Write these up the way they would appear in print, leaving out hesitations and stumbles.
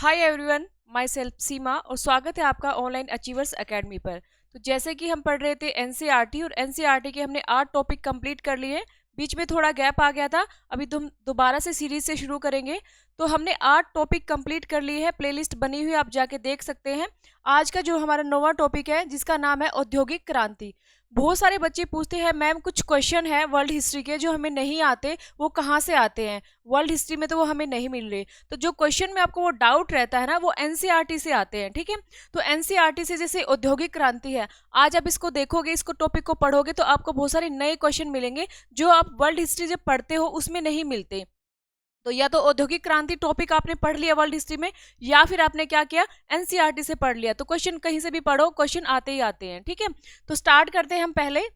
Hi everyone, my self सीमा और स्वागत है आपका ऑनलाइन अचीवर्स एकेडमी पर। तो जैसे कि हम पढ़ रहे थे एनसीईआरटी और एनसीईआरटी के हमने 8 टॉपिक कंप्लीट कर लिए। बीच में थोड़ा गैप आ गया था, अभी तुम दोबारा से सीरीज से शुरू करेंगे। तो हमने 8 टॉपिक कंप्लीट कर लिए है, प्लेलिस्ट बनी हुई आप जाके देख सकते हैं। आज का जो हमारा नोवा टॉपिक है जिसका नाम है औद्योगिक क्रांति। बहुत सारे बच्चे पूछते हैं मैम कुछ क्वेश्चन है वर्ल्ड हिस्ट्री के जो हमें नहीं आते, वो कहाँ से आते हैं? वर्ल्ड हिस्ट्री में तो वो हमें नहीं मिल रहे। तो जो क्वेश्चन में आपको वो डाउट रहता है ना, वो एनसीईआरटी से आते हैं। ठीक है, तो एनसीईआरटी से जैसे औद्योगिक क्रांति है, आज आप इसको देखोगे, इसको टॉपिक को पढ़ोगे तो आपको बहुत सारे नए क्वेश्चन मिलेंगे जो आप वर्ल्ड हिस्ट्री जब पढ़ते हो उसमें नहीं मिलते। तो या तो औद्योगिक क्रांति टॉपिक आपने पढ़ लिया वर्ल्ड हिस्ट्री में, या फिर आपने क्या किया, एनसीईआरटी से पढ़ लिया। तो क्वेश्चन कहीं से भी पढ़ो, क्वेश्चन आते ही आते हैं। ठीक है, तो स्टार्ट करते हैं हम पहले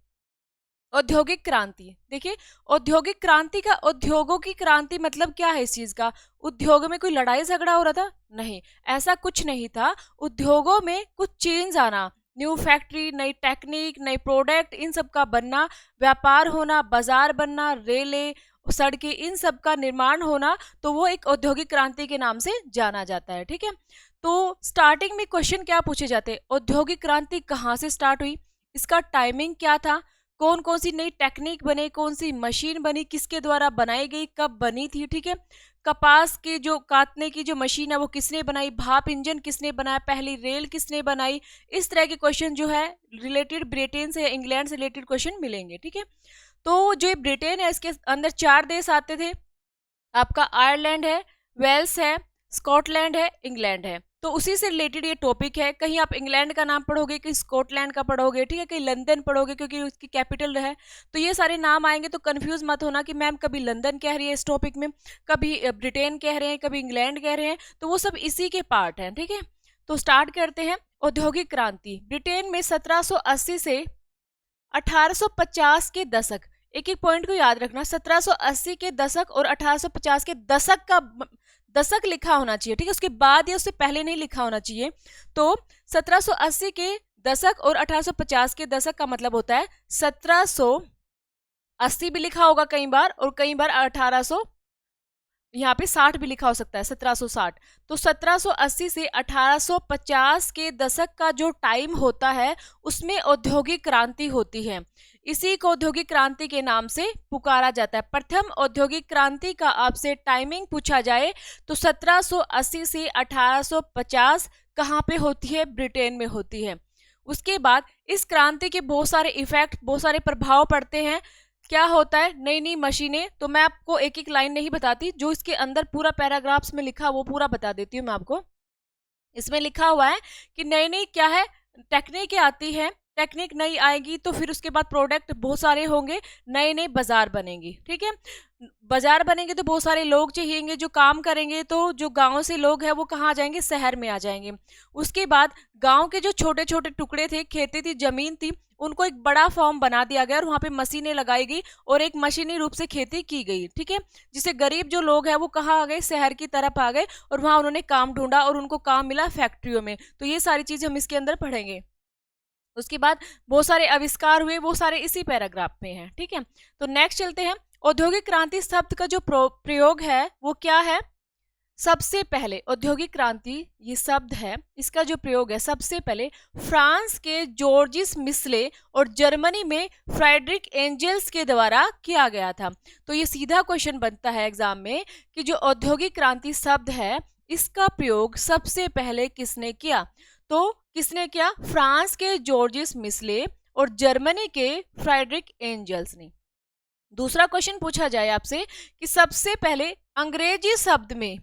औद्योगिक क्रांति। देखिए, औद्योगिक क्रांति का, उद्योगों की क्रांति मतलब क्या है इस चीज का? उद्योग में कोई लड़ाई झगड़ा हो रहा था? नहीं, ऐसा कुछ नहीं था। उद्योगों में कुछ चेंज आना, न्यू फैक्ट्री, नई टेक्निक, नए प्रोडक्ट, इन सब का बनना, व्यापार होना, बाजार बनना, रेलें, सड़कें, इन सब का निर्माण होना, तो वो एक औद्योगिक क्रांति के नाम से जाना जाता है। ठीक है, तो स्टार्टिंग में क्वेश्चन क्या पूछे जाते हैं? औद्योगिक क्रांति कहाँ से स्टार्ट हुई, इसका टाइमिंग क्या था, कौन कौन सी नई टेक्निक बने, कौन सी मशीन बनी, किसके द्वारा बनाई गई, कब बनी थी। ठीक है, कपास के जो काटने की जो मशीन है वो किसने बनाई, भाप इंजन किसने बनाया, पहली रेल किसने बनाई। इस तरह के क्वेश्चन जो है रिलेटेड ब्रिटेन से या इंग्लैंड से रिलेटेड क्वेश्चन मिलेंगे। ठीक है, तो जो ब्रिटेन है इसके अंदर 4 देश आते थे। आपका आयरलैंड है, वेल्स है, स्कॉटलैंड है, इंग्लैंड है। तो उसी से रिलेटेड ये टॉपिक है। कहीं आप इंग्लैंड का नाम पढ़ोगे, कहीं स्कॉटलैंड का पढ़ोगे, ठीक है, कहीं लंदन पढ़ोगे क्योंकि उसकी कैपिटल है। तो ये सारे नाम आएंगे, तो कंफ्यूज मत होना कि मैम कभी लंदन कह रही है इस टॉपिक में, कभी ब्रिटेन कह रहे हैं, कभी इंग्लैंड कह रहे हैं। तो वो सब इसी के पार्ट हैं। ठीक है, तो स्टार्ट करते हैं। औद्योगिक क्रांति ब्रिटेन में 1780 से 1850 के दशक, एक एक पॉइंट को याद रखना, 1780 के दशक और 1850 के दशक का दशक लिखा होना चाहिए। ठीक है, उसके बाद या उससे पहले नहीं लिखा होना चाहिए। तो 1780 के दशक और 1850 के दशक का मतलब होता है 1780 भी लिखा होगा कई बार, और कई बार 1800, यहाँ पे 60 भी लिखा हो सकता है, 1760। तो 1780 से 1850 के दशक का जो टाइम होता है उसमें औद्योगिक क्रांति होती है। इसी को औद्योगिक क्रांति के नाम से पुकारा जाता है। प्रथम औद्योगिक क्रांति का आपसे टाइमिंग पूछा जाए तो 1780 से 1850 कहाँ पे होती है? ब्रिटेन में होती है। उसके बाद इस क्रांति के बहुत सारे इफेक्ट, बहुत सारे प्रभाव पड़ते हैं। क्या होता है? नई नई मशीनें। तो मैं आपको एक एक लाइन नहीं बताती, जो इसके अंदर पूरा पैराग्राफ्स में लिखा वो पूरा बता देती हूँ मैं आपको। इसमें लिखा हुआ है कि नई नई क्या है, टेक्निक आती है, टेक्निक नई आएगी तो फिर उसके बाद प्रोडक्ट बहुत सारे होंगे, नए नए बाजार बनेंगे। ठीक है, बाजार बनेंगे तो बहुत सारे लोग चाहिएंगे जो काम करेंगे। तो जो गांव से लोग हैं वो कहाँ जाएंगे? शहर में आ जाएंगे। उसके बाद गांव के जो छोटे छोटे टुकड़े थे, खेती थी, जमीन थी, उनको एक बड़ा फॉर्म बना दिया गया और वहां पे मशीनें लगाई गई और एक मशीनी रूप से खेती की गई। ठीक है, जिससे गरीब जो लोग हैं वो कहाँ आ गए? शहर की तरफ आ गए और वहां उन्होंने काम ढूंढा और उनको काम मिला फैक्ट्रियों में। तो ये सारी चीजें हम इसके अंदर पढ़ेंगे। उसके बाद बहुत सारे आविष्कार हुए, वो सारे इसी पैराग्राफ में हैं। ठीक है, तो नेक्स्ट चलते हैं। औद्योगिक क्रांति शब्द का जो प्रयोग है वो क्या है? सबसे पहले औद्योगिक क्रांति ये शब्द है, इसका जो प्रयोग है सबसे पहले फ्रांस के जॉर्जिस मिस्ले और जर्मनी में फ्रेडरिक एंजल्स के द्वारा किया गया था। तो ये सीधा क्वेश्चन बनता है एग्जाम में कि जो औद्योगिक क्रांति शब्द है इसका प्रयोग सबसे पहले किसने किया? तो किसने किया? फ्रांस के जॉर्जिस मिस्ले और जर्मनी के फ्रेडरिक एंजल्स ने। दूसरा क्वेश्चन पूछा जाए आपसे कि सबसे पहले अंग्रेजी शब्द में,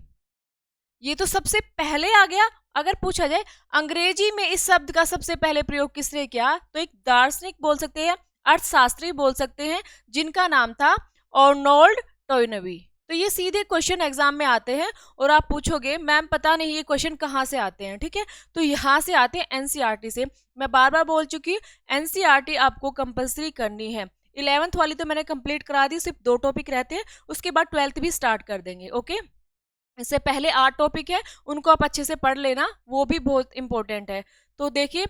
ये तो सबसे पहले आ गया। अगर पूछा जाए अंग्रेजी में इस शब्द का सबसे पहले प्रयोग किसने किया, तो एक दार्शनिक बोल सकते हैं, अर्थशास्त्री बोल सकते हैं, जिनका नाम था अर्नोल्ड टोयनबी। तो ये सीधे क्वेश्चन एग्जाम में आते हैं और आप पूछोगे मैम पता नहीं ये क्वेश्चन कहाँ से आते हैं। ठीक है, तो यहाँ से आते हैं एनसीईआरटी से। मैं बार बार बोल चुकी हूँ एनसीईआरटी आपको कंपलसरी करनी है। 11th वाली तो मैंने कंप्लीट करा दी, सिर्फ 2 टॉपिक रहते हैं, उसके बाद 12th भी स्टार्ट कर देंगे। ओके, इससे पहले 8 टॉपिक है, उनको आप अच्छे से पढ़ लेना, वो भी बहुत इंपॉर्टेंट है। तो देखिए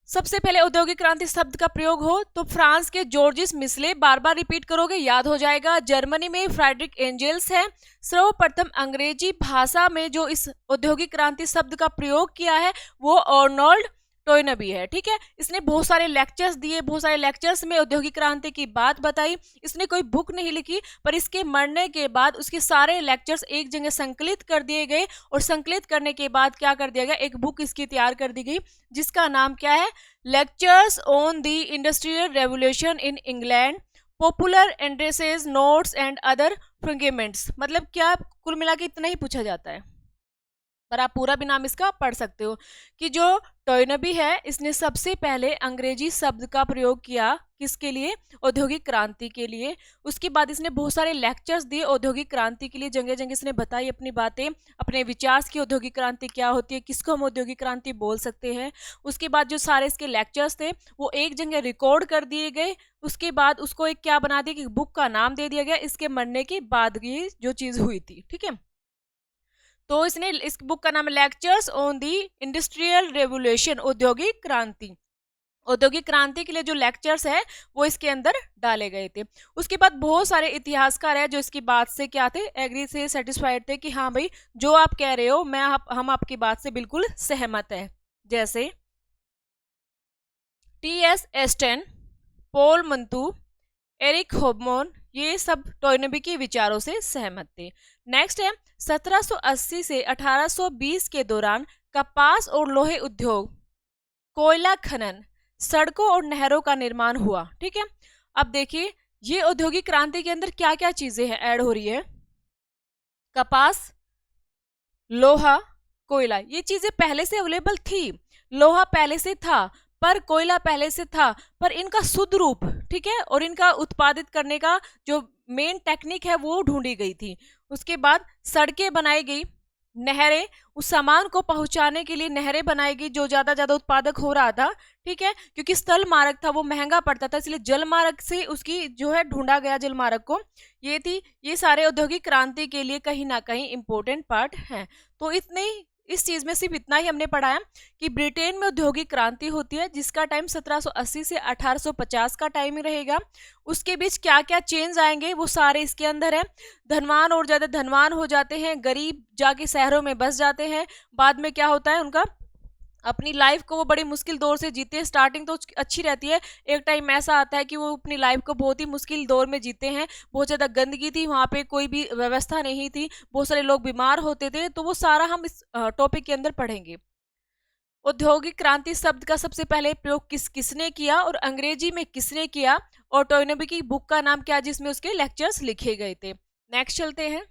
सबसे पहले औद्योगिक क्रांति शब्द का प्रयोग हो तो फ्रांस के जॉर्जिस मिसले, बार बार रिपीट करोगे याद हो जाएगा। जर्मनी में फ्रेडरिक एंजेल्स है। सर्वप्रथम अंग्रेजी भाषा में जो इस औद्योगिक क्रांति शब्द का प्रयोग किया है वो अर्नोल्ड टोयनबी है। ठीक है, इसने बहुत सारे लेक्चर्स दिए, बहुत सारे लेक्चर्स में औद्योगिक क्रांति की बात बताई। इसने कोई बुक नहीं लिखी, पर इसके मरने के बाद उसके सारे लेक्चर्स एक जगह संकलित कर दिए गए, और संकलित करने के बाद क्या कर दिया गया, एक बुक इसकी तैयार कर दी गई जिसका नाम क्या है, lectures on the industrial revolution in England, popular addresses, notes and other fragments. मतलब क्या, कुल मिला के इतना ही पूछा जाता है, पर आप पूरा भी नाम इसका पढ़ सकते हो कि जो टोयनबी है इसने सबसे पहले अंग्रेजी शब्द का प्रयोग किया, किसके लिए, औद्योगिक क्रांति के लिए। उसके बाद इसने बहुत सारे लेक्चर्स दिए औद्योगिक क्रांति के लिए, जगह जगह इसने बताई अपनी बातें, अपने विचार की औद्योगिक क्रांति क्या होती है, किसको हम औद्योगिक क्रांति बोल सकते हैं। उसके बाद जो सारे इसके लेक्चर्स थे वो एक जगह रिकॉर्ड कर दिए गए। उसके बाद उसको एक क्या बना दिया कि बुक का नाम दे दिया गया, इसके मरने के बाद ये जो चीज हुई थी। ठीक है, तो इसने इस बुक का नाम lectures on the industrial revolution, औद्योगिक क्रांति। औद्योगिक क्रांति के लिए जो लेक्चर्स है वो इसके अंदर डाले गए थे। उसके बाद बहुत सारे इतिहासकार है जो इसकी बात से क्या थे, एग्री से सेटिस्फाइड थे कि हाँ भाई जो आप कह रहे हो हम आपकी बात से बिल्कुल सहमत है। जैसे टी.एस. एस्टन, पॉल मंतू, एरिक होबमोन, ये सब टोयनबी के विचारों से सहमत थे। नेक्स्ट है 1780 से 1820 के दौरान कपास और लोहे उद्योग, कोयला खनन, सड़कों और नहरों का निर्माण हुआ। ठीक है, अब देखिए ये औद्योगिक क्रांति के अंदर क्या क्या चीजें हैं ऐड हो रही है, कपास, लोहा, कोयला, ये चीजें पहले से अवेलेबल थी। लोहा पहले से था, पर कोयला पहले से था, पर इनका शुद्ध रूप, ठीक है, और इनका उत्पादित करने का जो मेन टेक्निक है वो ढूंढी गई थी। उसके बाद सड़कें बनाई गई, नहरें, उस सामान को पहुंचाने के लिए नहरें बनाई गई जो ज्यादा उत्पादक हो रहा था। ठीक है, क्योंकि स्थल मार्ग था वो महंगा पड़ता था, इसलिए जल मार्ग से उसकी जो है ढूंढा गया जल मार्ग को। ये थी, ये सारे औद्योगिक क्रांति के लिए कहीं ना कहीं इंपॉर्टेंट पार्ट हैं। तो इतने इस चीज में सिर्फ इतना ही हमने पढ़ा है कि ब्रिटेन में औद्योगिक क्रांति होती है जिसका टाइम 1780 से 1850 का टाइम रहेगा। उसके बीच क्या क्या चेंज आएंगे वो सारे इसके अंदर है। धनवान और ज्यादा धनवान हो जाते हैं, गरीब जाके शहरों में बस जाते हैं। बाद में क्या होता है, उनका अपनी लाइफ को वो बड़ी मुश्किल दौर से जीते हैं। स्टार्टिंग तो अच्छी रहती है, एक टाइम ऐसा आता है कि वो अपनी लाइफ को बहुत ही मुश्किल दौर में जीते हैं। बहुत ज़्यादा गंदगी थी वहाँ पे, कोई भी व्यवस्था नहीं थी, बहुत सारे लोग बीमार होते थे। तो वो सारा हम इस टॉपिक के अंदर पढ़ेंगे। औद्योगिक क्रांति शब्द का सबसे पहले प्रयोग किसने किया और अंग्रेजी में किसने किया, और टोयनबी की बुक का नाम क्या जिसमें उसके लेक्चर्स लिखे गए थे। नेक्स्ट चलते हैं।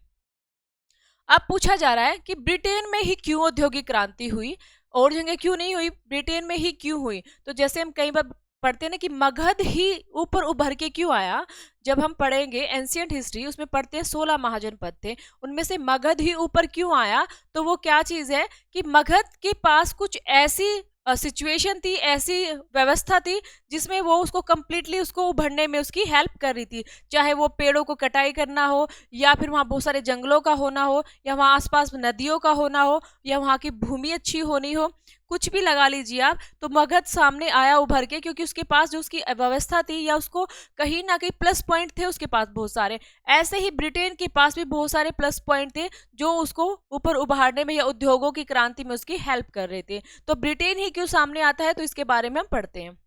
अब पूछा जा रहा है कि ब्रिटेन में ही क्यों औद्योगिक क्रांति हुई, और जगह क्यों नहीं हुई, ब्रिटेन में ही क्यों हुई। तो जैसे हम कई बार पढ़ते हैं ना कि मगध ही ऊपर उभर के क्यों आया। जब हम पढ़ेंगे एंशियंट हिस्ट्री उसमें पढ़ते हैं 16 महाजनपद थे, उनमें से मगध ही ऊपर क्यों आया। तो वो क्या चीज है कि मगध के पास कुछ ऐसी सिचुएशन थी, ऐसी व्यवस्था थी जिसमें वो उसको कंप्लीटली उसको उभरने में उसकी हेल्प कर रही थी। चाहे वो पेड़ों को कटाई करना हो, या फिर वहाँ बहुत सारे जंगलों का होना हो, या वहाँ आसपास नदियों का होना हो, या वहाँ की भूमि अच्छी होनी हो, कुछ भी लगा लीजिए आप। तो मगध सामने आया उभर के, क्योंकि उसके पास जो उसकी व्यवस्था थी या उसको कहीं ना कहीं प्लस पॉइंट थे उसके पास बहुत सारे। ऐसे ही ब्रिटेन के पास भी बहुत सारे प्लस पॉइंट थे जो उसको ऊपर उभारने में या उद्योगों की क्रांति में उसकी हेल्प कर रहे थे। तो ब्रिटेन ही क्यों सामने आता है, तो इसके बारे में हम पढ़ते हैं।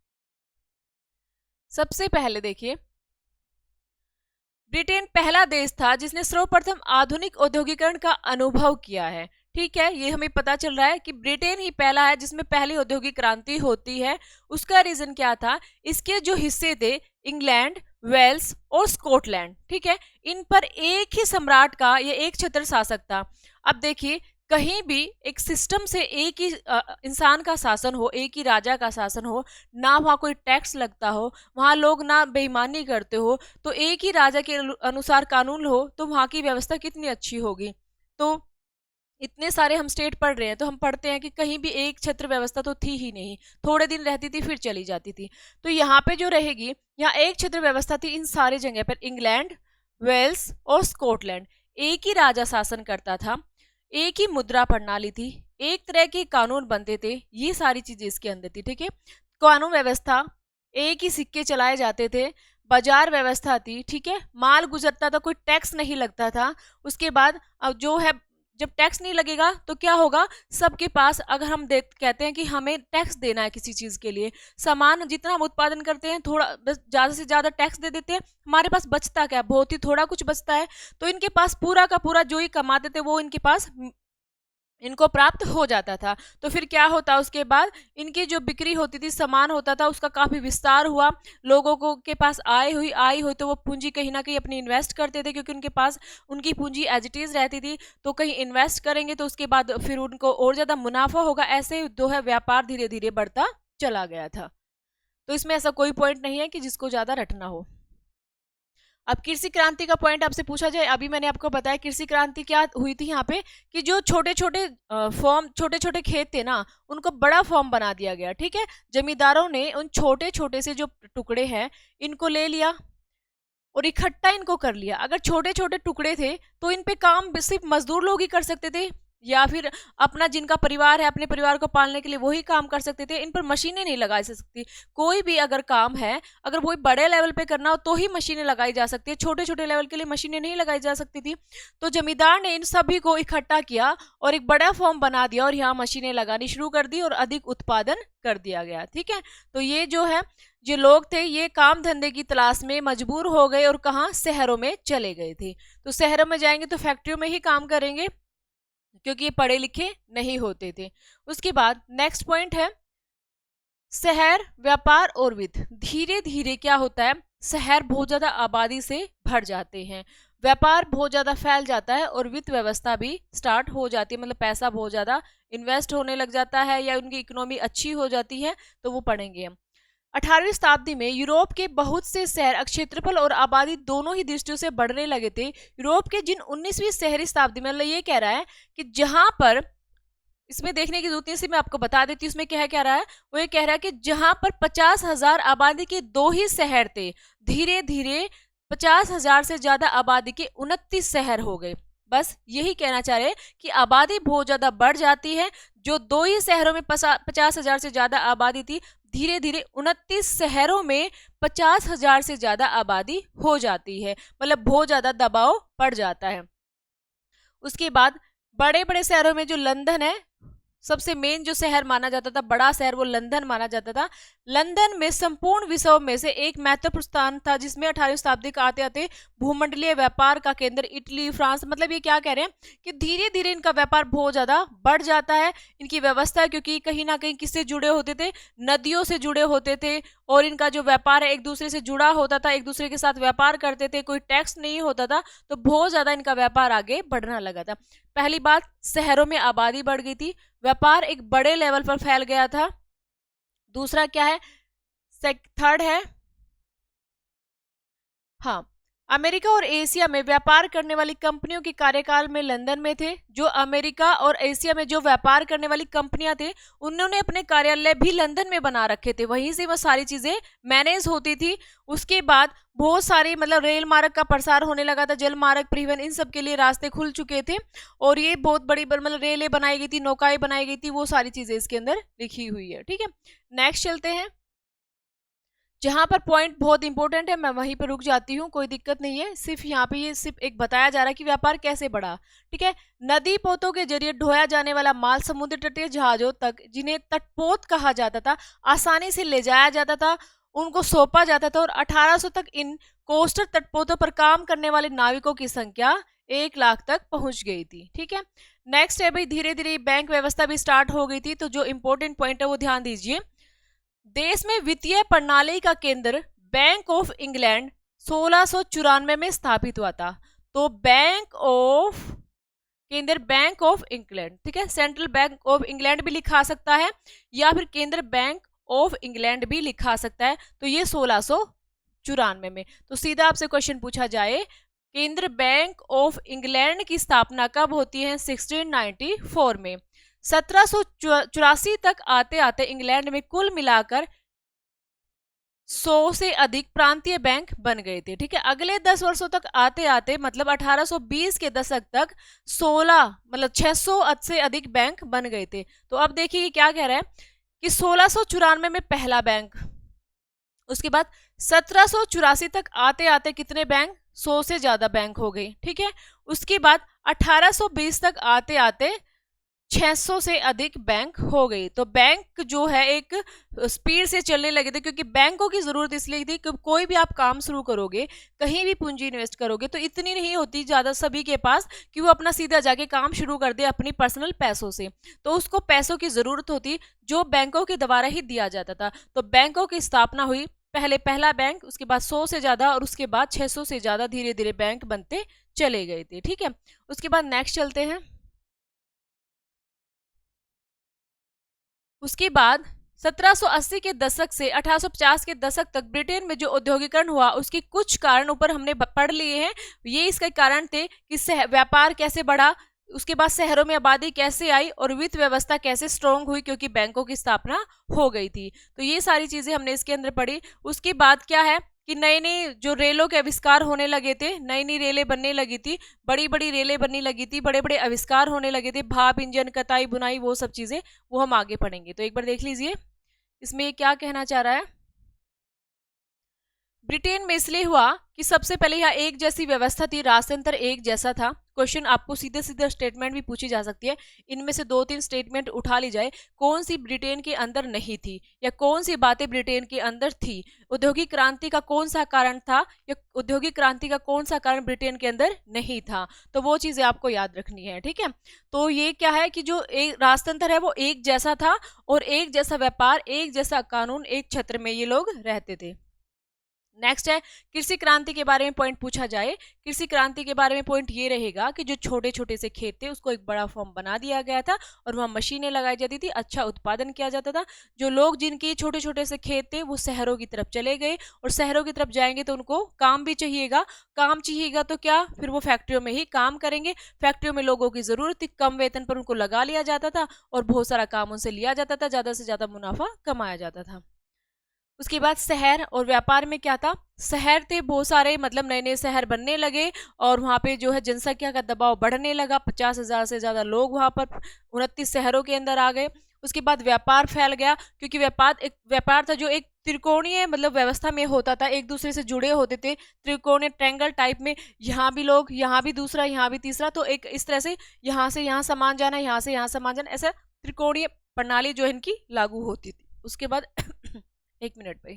सबसे पहले देखिए, ब्रिटेन पहला देश था जिसने सर्वप्रथम आधुनिक औद्योगिकरण का अनुभव किया है। ठीक है, ये हमें पता चल रहा है कि ब्रिटेन ही पहला है जिसमें पहली औद्योगिक क्रांति होती है। उसका रीजन क्या था, इसके जो हिस्से थे इंग्लैंड, वेल्स और स्कॉटलैंड, ठीक है, इन पर एक ही सम्राट का या एक छत्र शासक था। अब देखिए, कहीं भी एक सिस्टम से एक ही इंसान का शासन हो, एक ही राजा का शासन हो, ना वहाँ कोई टैक्स लगता हो, वहाँ लोग ना बेईमानी करते हो, तो एक ही राजा के अनुसार कानून हो, तो वहाँ की व्यवस्था कितनी अच्छी होगी। तो इतने सारे हम स्टेट पढ़ रहे हैं तो हम पढ़ते हैं कि कहीं भी एक छत्र व्यवस्था तो थी ही नहीं, थोड़े दिन रहती थी फिर चली जाती थी। तो यहाँ पे जो रहेगी, यहाँ एक छत्र व्यवस्था थी इन सारी जगह पर। इंग्लैंड, वेल्स और स्कॉटलैंड, एक ही राजा शासन करता था, एक ही मुद्रा प्रणाली थी, एक तरह के कानून बनते थे, ये सारी चीजें इसके अंदर थी। ठीक है, कानून व्यवस्था, एक ही सिक्के चलाए जाते थे, बाजार व्यवस्था थी, ठीक है, माल गुजरता था, कोई टैक्स नहीं लगता था। उसके बाद अब जो है, जब टैक्स नहीं लगेगा तो क्या होगा, सबके पास, अगर हम देख कहते हैं कि हमें टैक्स देना है किसी चीज के लिए, सामान जितना हम उत्पादन करते हैं थोड़ा बस ज्यादा से ज्यादा टैक्स दे देते हैं, हमारे पास बचता क्या, बहुत ही थोड़ा कुछ बचता है। तो इनके पास पूरा का पूरा जो ही कमाते थे वो इनके पास इनको प्राप्त हो जाता था। तो फिर क्या होता, उसके बाद इनकी जो बिक्री होती थी, सामान होता था, उसका काफी विस्तार हुआ, लोगों को के पास आई हुई तो वो पूंजी कहीं ना कहीं अपनी इन्वेस्ट करते थे, क्योंकि उनके पास उनकी पूंजी एज इट इज रहती थी। तो कहीं इन्वेस्ट करेंगे तो उसके बाद फिर उनको और ज्यादा मुनाफा होगा, ऐसे जो है व्यापार धीरे धीरे बढ़ता चला गया था। तो इसमें ऐसा कोई पॉइंट नहीं है कि जिसको ज्यादा रटना हो। अब कृषि क्रांति का पॉइंट आपसे पूछा जाए, अभी मैंने आपको बताया कृषि क्रांति क्या हुई थी यहाँ पे, कि जो छोटे छोटे फॉर्म, छोटे छोटे खेत थे ना, उनको बड़ा फॉर्म बना दिया गया, ठीक है। जमींदारों ने उन छोटे छोटे से जो टुकड़े हैं इनको ले लिया और इकट्ठा इनको कर लिया। अगर छोटे छोटे टुकड़े थे तो इन पे काम सिर्फ मजदूर लोग ही कर सकते थे, या फिर अपना जिनका परिवार है अपने परिवार को पालने के लिए वही काम कर सकते थे। इन पर मशीनें नहीं लगाई जा सकती। कोई भी अगर काम है, अगर वही बड़े लेवल पे करना हो तो ही मशीनें लगाई जा सकती है, छोटे छोटे लेवल के लिए मशीनें नहीं लगाई जा सकती थी। तो जमींदार ने इन सभी को इकट्ठा किया और एक बड़ा फॉर्म बना दिया और यहाँ मशीनें लगानी शुरू कर दी और अधिक उत्पादन कर दिया गया, ठीक है। तो ये जो है, जो लोग थे ये काम धंधे की तलाश में मजबूर हो गए और कहाँ, शहरों में चले गए थे। तो शहरों में जाएंगे तो फैक्ट्रियों में ही काम करेंगे, क्योंकि ये पढ़े लिखे नहीं होते थे। उसके बाद नेक्स्ट पॉइंट है शहर, व्यापार और वित्त। धीरे धीरे क्या होता है, शहर बहुत ज्यादा आबादी से भर जाते हैं, व्यापार बहुत ज्यादा फैल जाता है और वित्त व्यवस्था भी स्टार्ट हो जाती है, मतलब पैसा बहुत ज्यादा इन्वेस्ट होने लग जाता है या उनकी इकोनॉमी अच्छी हो जाती है। तो वो पढ़ेंगे हम। 18वीं शताब्दी में यूरोप के बहुत से शहर क्षेत्रफल और आबादी दोनों ही दृष्टियों से बढ़ने लगे थे। यूरोप के जिन 19वीं शहरी शताब्दी में, मतलब ये कह रहा है कि जहां पर, इसमें देखने की जरूरत नहीं, मैं आपको बता देती हूँ इसमें क्या रहा है। वो ये कह रहा है कि जहां पर 50,000 आबादी के 2 ही शहर थे, धीरे धीरे 50,000 से ज्यादा आबादी के 29 शहर हो गए। बस यही कहना चाह रहे हैं कि आबादी बहुत ज्यादा बढ़ जाती है। जो 2 ही शहरों में 50,000 से ज्यादा आबादी थी, धीरे धीरे 29 शहरों में 50,000 से ज्यादा आबादी हो जाती है, मतलब बहुत ज्यादा दबाव पड़ जाता है। उसके बाद बड़े बड़े शहरों में जो लंदन है, सबसे मेन जो शहर माना जाता था, बड़ा शहर, वो लंदन माना जाता था। लंदन में संपूर्ण विश्व में से एक महत्वपूर्ण स्थान था, जिसमें 18वीं शताब्दी का आते आते भूमंडलीय व्यापार का केंद्र इटली, फ्रांस, मतलब ये क्या कह रहे हैं कि धीरे धीरे इनका व्यापार बहुत ज्यादा बढ़ जाता है। इनकी व्यवस्था, क्योंकि कहीं ना कहीं किससे जुड़े होते थे, नदियों से जुड़े होते थे, और इनका जो व्यापार है एक दूसरे से जुड़ा होता था, एक दूसरे के साथ व्यापार करते थे, कोई टैक्स नहीं होता था, तो बहुत ज्यादा इनका व्यापार आगे बढ़ना लगा था। पहली बात, शहरों में आबादी बढ़ गई थी, व्यापार एक बड़े लेवल पर फैल गया था। दूसरा क्या है, थर्ड है, हाँ, अमेरिका और एशिया में व्यापार करने वाली कंपनियों के कार्यकाल में लंदन में थे। जो अमेरिका और एशिया में जो व्यापार करने वाली कंपनियां थे, उन्होंने अपने कार्यालय भी लंदन में बना रखे थे, वहीं से वह सारी चीजें मैनेज होती थी। उसके बाद बहुत सारे, मतलब रेल मार्ग का प्रसार होने लगा था, जल मार्ग, परिवहन, इन सब के लिए रास्ते खुल चुके थे, और ये बहुत बड़ी मतलब रेलें बनाई गई थी, नौकाएं बनाई गई थी, वो सारी चीजें इसके अंदर लिखी हुई है, ठीक है। नेक्स्ट चलते हैं। जहां पर पॉइंट बहुत इंपॉर्टेंट है मैं वहीं पर रुक जाती हूँ, कोई दिक्कत नहीं है। सिर्फ यहाँ पे ये सिर्फ एक बताया जा रहा है कि व्यापार कैसे बढ़ा, ठीक है। नदी पोतों के जरिए ढोया जाने वाला माल समुद्र तटीय जहाजों तक, जिन्हें तटपोत कहा जाता था, आसानी से ले जाया जाता था, उनको सौंपा जाता था, और 1800 तक इन कोस्टल तटपोतों पर काम करने वाले नाविकों की संख्या 1 लाख तक पहुंच गई थी, ठीक है। नेक्स्ट है भाई, धीरे धीरे बैंक व्यवस्था भी स्टार्ट हो गई थी। तो जो इंपॉर्टेंट पॉइंट है वो ध्यान दीजिए। देश में वित्तीय प्रणाली का केंद्र बैंक ऑफ इंग्लैंड 1694 में स्थापित हुआ था। तो बैंक ऑफ केंद्र, बैंक ऑफ इंग्लैंड, ठीक है, सेंट्रल बैंक ऑफ इंग्लैंड भी लिखा सकता है या फिर केंद्र बैंक ऑफ इंग्लैंड भी लिखा सकता है। तो ये 1694 में। तो सीधा आपसे क्वेश्चन पूछा जाए, केंद्र बैंक ऑफ इंग्लैंड की स्थापना कब होती है? 1694 में। 1784 तक आते आते इंग्लैंड में कुल मिलाकर 100 से अधिक प्रांतीय बैंक बन गए थे, ठीक है। अगले 10 वर्षों तक आते आते, मतलब 1820 के दशक तक 16 मतलब 600 से अधिक बैंक बन गए थे। तो अब देखिए क्या कह रहा है कि 1694 में पहला बैंक, उसके बाद 1784 तक आते आते कितने बैंक, 100 से ज्यादा बैंक हो गए, ठीक है। उसके बाद 1820 तक आते आते 600 से अधिक बैंक हो गई। तो बैंक जो है एक स्पीड से चलने लगे थे, क्योंकि बैंकों की जरूरत इसलिए थी कि कोई भी आप काम शुरू करोगे, कहीं भी पूंजी इन्वेस्ट करोगे, तो इतनी नहीं होती ज्यादा सभी के पास कि वो अपना सीधा जाके काम शुरू कर दे अपनी पर्सनल पैसों से। तो उसको पैसों की जरूरत होती जो बैंकों के द्वारा ही दिया जाता था। तो बैंकों की स्थापना हुई, पहले पहला बैंक, उसके बाद 100 से ज्यादा, और उसके बाद 600 से ज्यादा धीरे धीरे बैंक बनते चले गए थे, ठीक है। उसके बाद नेक्स्ट चलते हैं। उसके बाद 1780 के दशक से 1850 के दशक तक ब्रिटेन में जो औद्योगिकरण हुआ उसके कुछ कारण ऊपर हमने पढ़ लिए हैं। ये इसके कारण थे कि व्यापार कैसे बढ़ा, उसके बाद शहरों में आबादी कैसे आई और वित्त व्यवस्था कैसे स्ट्रांग हुई, क्योंकि बैंकों की स्थापना हो गई थी। तो ये सारी चीजें हमने इसके अंदर पढ़ी। उसके बाद क्या है कि नए नए जो रेलों के आविष्कार होने लगे थे, नई नई रेलें बनने लगी थी, बड़ी बड़ी रेलें बनने लगी थी, बड़े बड़े आविष्कार होने लगे थे, भाप इंजन, कताई बुनाई, वो सब चीजें वो हम आगे पढ़ेंगे। तो एक बार देख लीजिए इसमें ये क्या कहना चाह रहा है। ब्रिटेन में इसलिए हुआ कि सबसे पहले यहाँ एक जैसी व्यवस्था थी, राजतंत्र एक जैसा था। क्वेश्चन आपको सीधे सीधे स्टेटमेंट भी पूछी जा सकती है, इनमें से 2-3 स्टेटमेंट उठा ली जाए, कौन सी ब्रिटेन के अंदर नहीं थी या कौन सी बातें ब्रिटेन के अंदर थी, औद्योगिक क्रांति का कौन सा कारण था या औद्योगिक क्रांति का कौन सा कारण ब्रिटेन के अंदर नहीं था। तो वो चीजें आपको याद रखनी है, ठीक है। तो ये क्या है कि जो एक राजतंत्र है वो एक जैसा था और एक जैसा व्यापार, एक जैसा कानून, एक छत्र में ये लोग रहते थे। नेक्स्ट है कृषि क्रांति के बारे में पॉइंट पूछा जाए। कृषि क्रांति के बारे में पॉइंट ये रहेगा कि जो छोटे छोटे से खेत थे उसको एक बड़ा फॉर्म बना दिया गया था और वहां मशीनें लगाई जाती थी, अच्छा उत्पादन किया जाता था। जो लोग जिनके छोटे छोटे से खेत थे वो शहरों की तरफ चले गए और शहरों की तरफ जाएंगे तो उनको काम भी चाहिएगा, काम चाहिएगा तो क्या, फिर वो फैक्ट्रियों में ही काम करेंगे। फैक्ट्रियों में लोगों की जरूरत थी, कम वेतन पर उनको लगा लिया जाता था और बहुत सारा काम उनसे लिया जाता था, ज्यादा से ज्यादा मुनाफा कमाया जाता था। उसके बाद शहर और व्यापार में क्या था, शहर थे बहुत सारे, मतलब नए नए शहर बनने लगे और वहाँ पे जो है जनसंख्या का दबाव बढ़ने लगा, 50,000 से ज्यादा लोग वहाँ पर 29 शहरों के अंदर आ गए। उसके बाद व्यापार फैल गया, क्योंकि व्यापार था जो एक त्रिकोणीय मतलब व्यवस्था में होता था, एक दूसरे से जुड़े होते थे, त्रिकोणीय ट्रायंगल टाइप में, यहाँ भी लोग, यहाँ भी दूसरा, यहाँ भी तीसरा, तो एक इस तरह से यहाँ यहाँ सामान जाना, यहाँ से यहाँ सामान जाना, ऐसा त्रिकोणीय प्रणाली जो इनकी लागू होती थी। उसके बाद एक मिनट पे,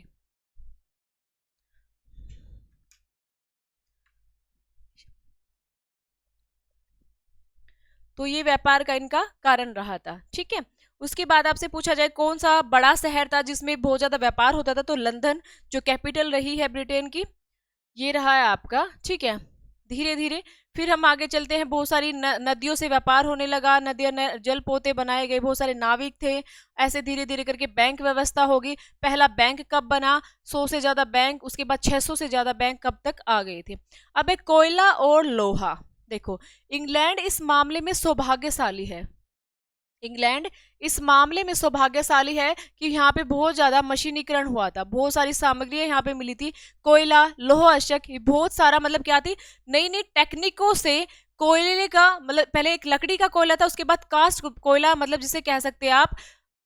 तो ये व्यापार का इनका कारण रहा था, ठीक है। उसके बाद आपसे पूछा जाए कौन सा बड़ा शहर था जिसमें बहुत ज्यादा व्यापार होता था, तो लंदन जो कैपिटल रही है ब्रिटेन की, ये रहा है आपका, ठीक है। धीरे धीरे फिर हम आगे चलते हैं, बहुत सारी नदियों से व्यापार होने लगा, नदियां, जल पोते बनाए गए, बहुत सारे नाविक थे, ऐसे धीरे धीरे करके बैंक व्यवस्था होगी। पहला बैंक कब बना, 100 से ज्यादा बैंक, उसके बाद 600 से ज्यादा बैंक कब तक आ गए थे। अब एक कोयला और लोहा, देखो इंग्लैंड इस मामले में सौभाग्यशाली है, इंग्लैंड इस मामले में सौभाग्यशाली है कि यहाँ पे बहुत ज्यादा मशीनीकरण हुआ था, बहुत सारी सामग्रियां यहाँ पे मिली थी, कोयला, लौह अयस्क, बहुत सारा, मतलब क्या थी, नई नई टेक्निकों से कोयले का, मतलब पहले एक लकड़ी का कोयला था, उसके बाद कास्ट कोयला, मतलब जिसे कह सकते हैं आप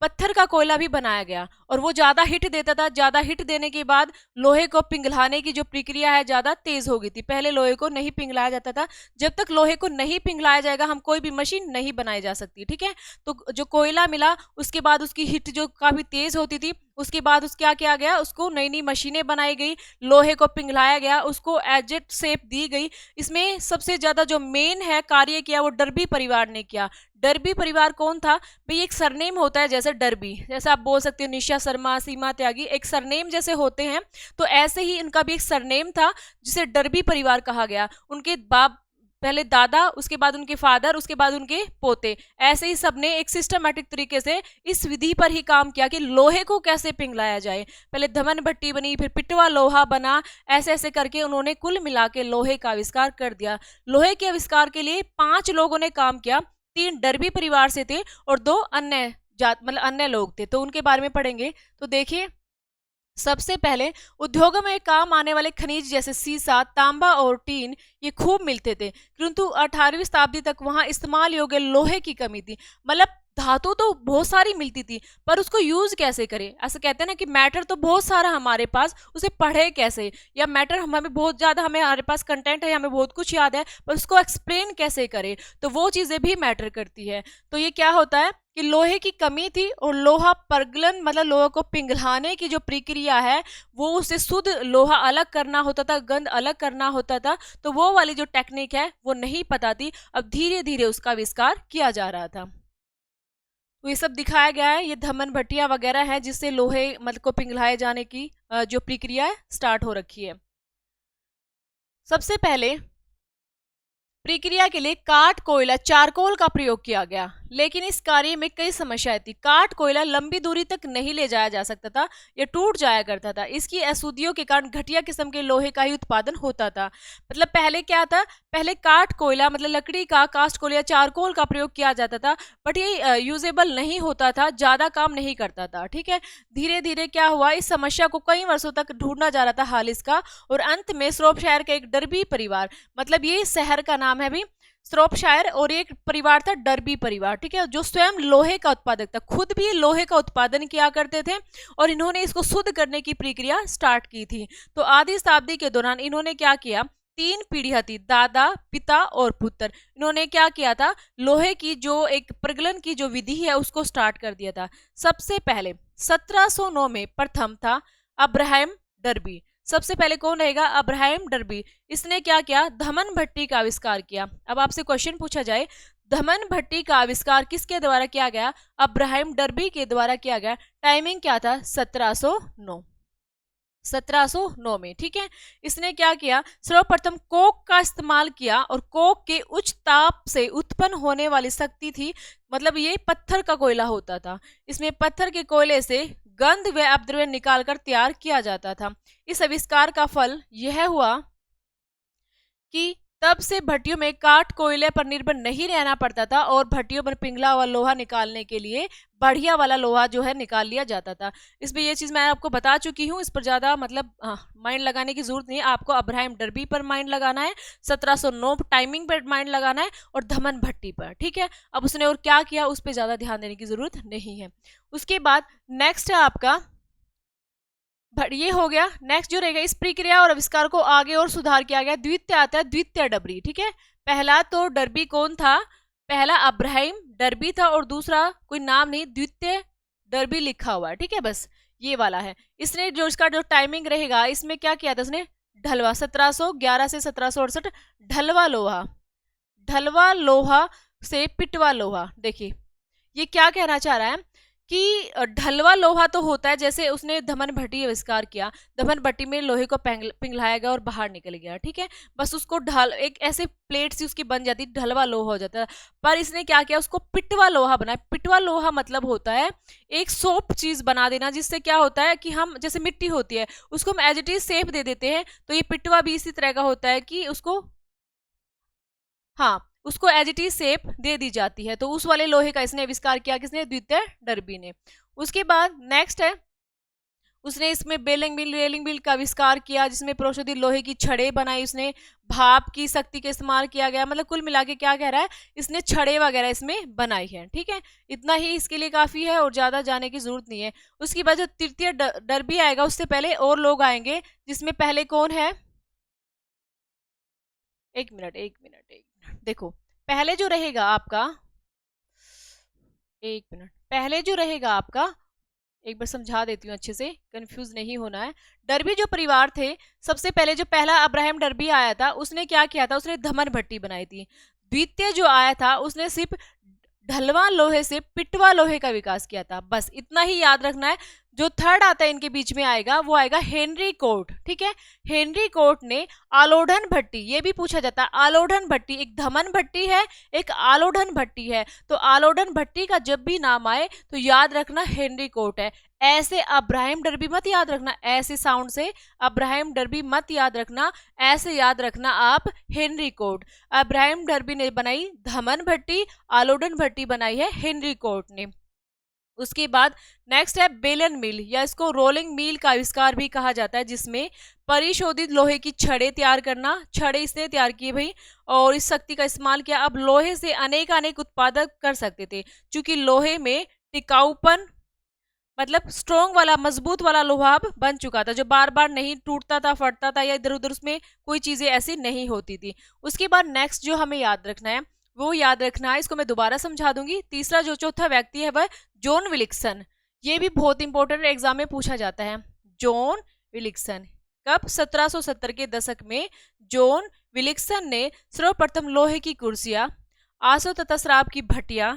पत्थर का कोयला भी बनाया गया और वो ज्यादा हिट देता था। ज्यादा हिट देने के बाद लोहे को पिघलाने की जो प्रक्रिया है ज्यादा तेज हो गई थी, पहले लोहे को नहीं पिघलाया जाता था, जब तक लोहे को नहीं पिघलाया जाएगा हम कोई भी मशीन नहीं बनाई जा सकती, ठीक है। तो जो कोयला मिला उसके बाद उसकी हिट जो काफी तेज होती थी, उसके बाद उस क्या किया गया, उसको नई नई मशीनें बनाई गई, लोहे को पिघलाया गया, उसको एजेट शेप दी गई। इसमें सबसे ज्यादा जो मेन है कार्य किया वो डर्बी परिवार ने किया। डर्बी परिवार कौन था भाई, एक सरनेम होता है जैसे डर्बी, जैसे आप बोल सकते हो निशा शर्मा, सीमा त्यागी, एक सरनेम जैसे होते हैं, तो ऐसे ही इनका भी एक सरनेम था जिसे डर्बी परिवार कहा गया। उनके बाप, पहले दादा, उसके बाद उनके फादर, उसके बाद उनके पोते, ऐसे ही सबने एक सिस्टमैटिक तरीके से इस विधि पर ही काम किया कि लोहे को कैसे पिघलाया जाए। पहले धमन भट्टी बनी, फिर पिटवा लोहा बना, ऐसे ऐसे करके उन्होंने कुल मिला के लोहे का आविष्कार कर दिया। लोहे के आविष्कार के लिए 5 लोगों ने काम किया, 3 डर्बी परिवार से थे और 2 अन्य जात, मतलब अन्य लोग थे, तो उनके बारे में पढ़ेंगे। तो देखिए सबसे पहले उद्योगों में काम आने वाले खनिज जैसे सीसा, तांबा और टीन ये खूब मिलते थे, किंतु 18वीं शताब्दी तक वहां इस्तेमाल योग्य लोहे की कमी थी। मतलब धातु तो बहुत सारी मिलती थी, पर उसको यूज कैसे करें? ऐसा कहते हैं ना कि मैटर तो बहुत सारा हमारे पास, उसे पढ़े कैसे, या मैटर हमें बहुत ज्यादा, हमारे पास कंटेंट है, हमें बहुत कुछ याद है, पर उसको एक्सप्लेन कैसे करें, तो वो चीजें भी मैटर करती है। तो ये क्या होता है कि लोहे की कमी थी और लोहा परगलन मतलब लोहा को पिघलाने की जो प्रक्रिया है वो उसे शुद्ध लोहा अलग करना होता था, गंध अलग करना होता था, तो वो वाली जो टेक्निक है वो नहीं पता थी। अब धीरे धीरे उसका आविष्कार किया जा रहा था। तो ये सब दिखाया गया है, ये धमन भट्टियां वगैरह है जिससे लोहे मतलब को पिघलाए जाने की जो प्रक्रिया है स्टार्ट हो रखी है। सबसे पहले प्रक्रिया के लिए काठ कोयला चारकोल का प्रयोग किया गया, लेकिन इस कार्य में कई समस्याएं थी। काठ कोयला लंबी दूरी तक नहीं ले जाया जा सकता था, यह टूट जाया करता था। इसकी अशुद्धियों के कारण घटिया किस्म के लोहे का ही उत्पादन होता था। मतलब पहले क्या था, पहले काठ कोयला मतलब लकड़ी का कास्ट कोयला चारकोल का प्रयोग किया जाता था, बट ये यूजेबल नहीं होता था, ज्यादा काम नहीं करता था। ठीक है, धीरे धीरे क्या हुआ, इस समस्या को कई वर्षों तक ढूंढना जा रहा था हल इसका, और अंत में श्रोपशायर का एक डर्बी परिवार, मतलब ये शहर का नाम है भी श्रोपशायर, और एक परिवार था डर्बी परिवार, ठीक है, जो स्वयं लोहे का उत्पादक था, खुद भी लोहे का उत्पादन किया करते थे, और इन्होंने इसको शुद्ध करने की प्रक्रिया स्टार्ट की थी। तो आधी शताब्दी के दौरान इन्होंने क्या किया, 3 पीढ़ियां थी, दादा, पिता और पुत्र, इन्होंने क्या किया था, लोहे की जो एक प्रगलन की जो विधि है उसको स्टार्ट कर दिया था। सबसे पहले 1709 में प्रथम था अब्राहम डर्बी। सबसे पहले कौन रहेगा, अब्राहम डर्बी। इसने क्या किया, धमन भट्टी का आविष्कार किया। अब आपसे क्वेश्चन पूछा जाए, धमन भट्टी का आविष्कार किसके द्वारा किया गया, अब्राहम डर्बी के द्वारा किया गया। टाइमिंग क्या था, 1709 में। ठीक है, इसने क्या किया, सर्वप्रथम कोक का इस्तेमाल किया, और कोक के उच्च ताप से उत्पन्न होने वाली शक्ति थी, मतलब ये पत्थर का कोयला होता था, इसमें पत्थर के कोयले से गंध व अपद्रव्य निकालकर तैयार किया जाता था। इस आविष्कार का फल यह हुआ कि तब से भट्टियों में काठ कोयले पर निर्भर नहीं रहना पड़ता था, और भट्टियों पर पिघला हुआ लोहा निकालने के लिए बढ़िया वाला लोहा जो है निकाल लिया जाता था। इसमें ये चीज मैं आपको बता चुकी हूँ, इस पर ज्यादा मतलब माइंड लगाने की जरूरत नहीं है, आपको अब्राहम डर्बी पर माइंड लगाना है, 1709 टाइमिंग पर माइंड लगाना है, और धमन भट्टी पर। ठीक है, अब उसने और क्या किया उस पर ज्यादा ध्यान देने की जरूरत नहीं है। उसके बाद नेक्स्ट है आपका, ये हो गया। नेक्स्ट जो रहेगा, इस प्रक्रिया और आविष्कार को आगे और सुधार किया गया। द्वितीय आता है, द्वितीय डर्बी। ठीक है, पहला तो डर्बी कौन था, पहला अब्राहम डर्बी था, और दूसरा कोई नाम नहीं, द्वितीय डर्बी लिखा हुआ है। ठीक है, बस ये वाला है। इसने जो इसका जो टाइमिंग रहेगा, इसमें क्या किया था उसने, ढलवा 1711 से 1768, ढलवा लोहा, ढलवा लोहा से पिटवा लोहा। देखिए ये क्या कहना चाह रहा है कि ढलवा लोहा तो होता है, जैसे उसने धमन भट्टी आविष्कार किया, धमन भट्टी में लोहे को पिघलाया गया और बाहर निकल गया। ठीक है, बस उसको ढल एक ऐसे प्लेट सी उसकी बन जाती, ढलवा लोहा हो जाता है। पर इसने क्या किया, उसको पिटवा लोहा बनाया। पिटवा लोहा मतलब होता है एक सॉफ्ट चीज बना देना, जिससे क्या होता है कि हम जैसे मिट्टी होती है उसको हम एज इट इज शेप दे देते हैं, तो ये पिटवा भी इसी तरह का होता है कि उसको, हाँ, उसको एज इट इज शेप दे दी जाती है। तो उस वाले लोहे का इसने आविष्कार किया, किसने, द्वितीय डर्बी ने। उसके बाद नेक्स्ट है, उसने इसमें बेलिंग मिल रेलिंग मिल का आविष्कार किया, जिसमें प्रोशोदित लोहे की छड़े बनाई उसने, भाप की शक्ति का इस्तेमाल किया गया। मतलब कुल मिला के क्या कह रहा है, इसने छड़े वगैरह इसमें बनाई है। ठीक है, इतना ही इसके लिए काफी है और ज्यादा जाने की जरूरत नहीं है। उसके बाद जो तृतीय डर्बी आएगा, उससे पहले और लोग आएंगे, जिसमें पहले कौन है, एक मिनट देखो, पहले जो रहेगा आपका, एक मिनट, पहले जो रहेगा आपका, एक बार समझा देती हूँ अच्छे से, कंफ्यूज नहीं होना है। डर्बी जो परिवार थे, सबसे पहले जो पहला अब्राहम डर्बी आया था, उसने क्या किया था, उसने धमन भट्टी बनाई थी। द्वितीय जो आया था, उसने सिर्फ ढलवा लोहे से पिटवा लोहे का विकास किया था। बस इतना ही याद रखना है। जो थर्ड आता है इनके बीच में आएगा, वो आएगा हेनरी कोर्ट। ठीक है, हेनरी कोर्ट ने आलोढ़न भट्टी, ये भी पूछा जाता है, आलोढ़न भट्टी एक धमन भट्टी है, एक आलोढ़न भट्टी है, तो आलोढ़न भट्टी का जब भी नाम आए तो याद रखना हेनरी कोर्ट है। ऐसे अब्राहम डर्बी मत याद रखना, ऐसे साउंड से अब्राहम डर्बी मत याद रखना, ऐसे याद रखना आप हेनरी कोर्ट। अब्राहम डर्बी ने बनाई धमन भट्टी, आलोढ़न भट्टी बनाई है हेनरी कोर्ट ने। उसके बाद नेक्स्ट है बेलन मिल, या इसको रोलिंग मिल का आविष्कार भी कहा जाता है, जिसमें परिशोधित लोहे की छड़ें तैयार करना। छड़ें इसने तैयार की भाई, और इस शक्ति का इस्तेमाल किया। अब लोहे से अनेक अनेक उत्पादक कर सकते थे, क्योंकि लोहे में टिकाऊपन, मतलब स्ट्रॉन्ग वाला, मजबूत वाला लोहा अब बन चुका था, जो बार बार नहीं टूटता था, फटता था, या इधर उधर उसमें कोई चीजें ऐसी नहीं होती थी। उसके बाद नेक्स्ट जो हमें याद रखना है, वो याद रखना है, इसको मैं दोबारा समझा दूंगी। तीसरा जो चौथा व्यक्ति है वह जॉन विलिक्सन। ये भी बहुत इंपॉर्टेंट एग्जाम में पूछा जाता है। जॉन विलिक्सन कब? 1770 के दशक में जॉन विलिक्सन ने सर्वप्रथम लोहे की कुर्सियां, आसो तथा शराब की भट्टियां,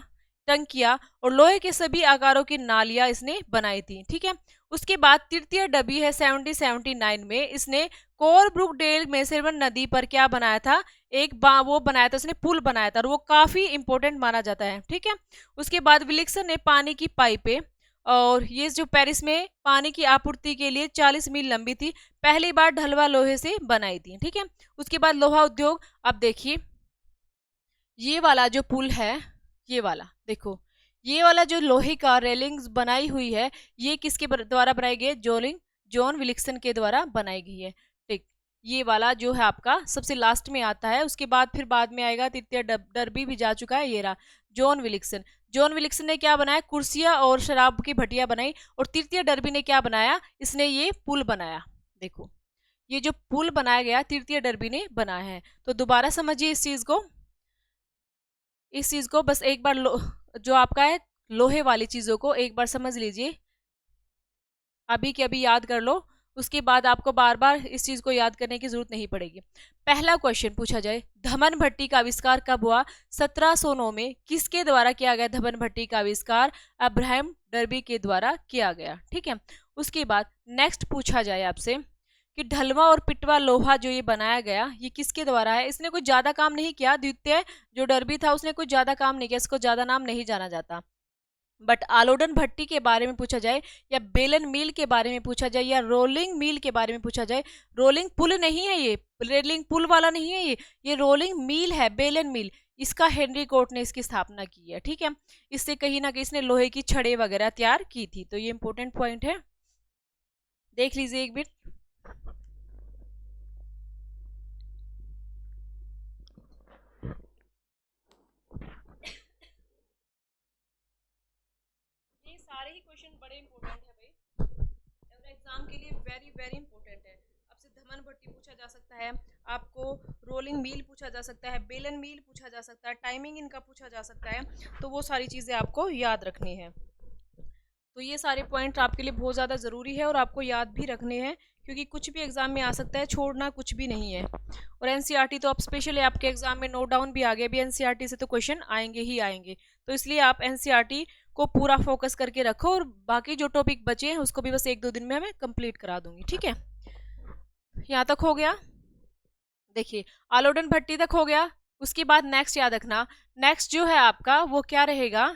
टंकिया और लोहे के सभी आकारों की नालियां इसने बनाई थी। ठीक है। उसके बाद तृतीय डबी है 1779 में, इसने कोलब्रुकडेल मेसेवन नदी पर क्या बनाया था? एक वो बनाया था उसने, पुल बनाया था, और वो काफी इंपॉर्टेंट माना जाता है। ठीक है। उसके बाद विलिक्सन ने पानी की पाइपें, और ये जो पेरिस में पानी की आपूर्ति के लिए 40 मील लंबी थी, पहली बार ढलवा लोहे से बनाई थी। ठीक है। उसके बाद लोहा उद्योग। अब देखिए ये वाला जो पुल है, ये वाला देखो, ये वाला जो लोहे का रेलिंग्स बनाई हुई है, ये किसके द्वारा बनाई गई है? जॉन विलिक्सन के द्वारा बनाई गई है। ठीक। ये वाला जो है आपका सबसे लास्ट में आता है। उसके बाद फिर बाद में आएगा, तृतीय डर्बी भी जा चुका है, ये रहा जॉन विलिक्सन। जॉन विलिक्सन ने क्या बनाया? कुर्सियां और शराब की भट्टियां बनाई। और तृतीय डर्बी ने क्या बनाया? इसने ये पुल बनाया। देखो ये जो पुल बनाया गया तृतीय डर्बी ने बनाया है। तो दोबारा समझिए इस चीज को, इस चीज को बस एक बार जो आपका है लोहे वाली चीजों को एक बार समझ लीजिए, अभी के अभी याद कर लो। उसके बाद आपको बार बार इस चीज को याद करने की जरूरत नहीं पड़ेगी। पहला क्वेश्चन पूछा जाए, धमन भट्टी का आविष्कार कब हुआ? 1709 में। किसके द्वारा किया गया धमन भट्टी का आविष्कार? अब्राहम डर्बी के द्वारा किया गया। ठीक है। उसके बाद नेक्स्ट पूछा जाए आपसे कि ढलवा और पिटवा लोहा जो ये बनाया गया, ये किसके द्वारा है? इसने कोई ज्यादा काम नहीं किया, द्वितीय जो डर्बी था उसने कोई ज्यादा काम नहीं किया, इसको ज्यादा नाम नहीं जाना जाता। बट आलोडन भट्टी के बारे में पूछा जाए, या बेलन मिल के बारे में पूछा जाए, या रोलिंग मिल के बारे में पूछा जाए, रोलिंग पुल नहीं है ये, रेलिंग पुल वाला नहीं है ये रोलिंग मिल है, बेलन मिल। इसका हेनरी कोट ने इसकी स्थापना की है। ठीक है। इससे कहीं ना कहीं इसने लोहे की छड़ें वगैरह तैयार की थी। तो ये इंपॉर्टेंट पॉइंट है, देख लीजिए एक मिनट। सारे ही क्वेश्चन बड़े इंपॉर्टेंट है भाई, और एग्जाम के लिए वेरी वेरी इंपॉर्टेंट है। आपसे धमन भट्टी पूछा जा सकता है, आपको रोलिंग मिल पूछा जा सकता है, बेलन मिल पूछा जा सकता है, टाइमिंग इनका पूछा जा सकता है। तो वो सारी चीजें आपको याद रखनी है। तो ये सारे पॉइंट आपके लिए बहुत ज़्यादा ज़रूरी है और आपको याद भी रखने हैं, क्योंकि कुछ भी एग्जाम में आ सकता है, छोड़ना कुछ भी नहीं है। और एनसीईआरटी तो अब स्पेशली आपके एग्जाम में नोट डाउन भी आ गया, भी एनसीईआरटी से तो क्वेश्चन आएंगे ही आएंगे। तो इसलिए आप एनसीईआरटी को पूरा फोकस करके रखो, और बाकी जो टॉपिक बचे हैं उसको भी बस 1-2 दिन में हमें कंप्लीट करा दूंगी। ठीक है। यहाँ तक हो गया। देखिए आलोडन भट्टी तक हो गया। उसके बाद नेक्स्ट याद रखना, नेक्स्ट जो है आपका वो क्या रहेगा?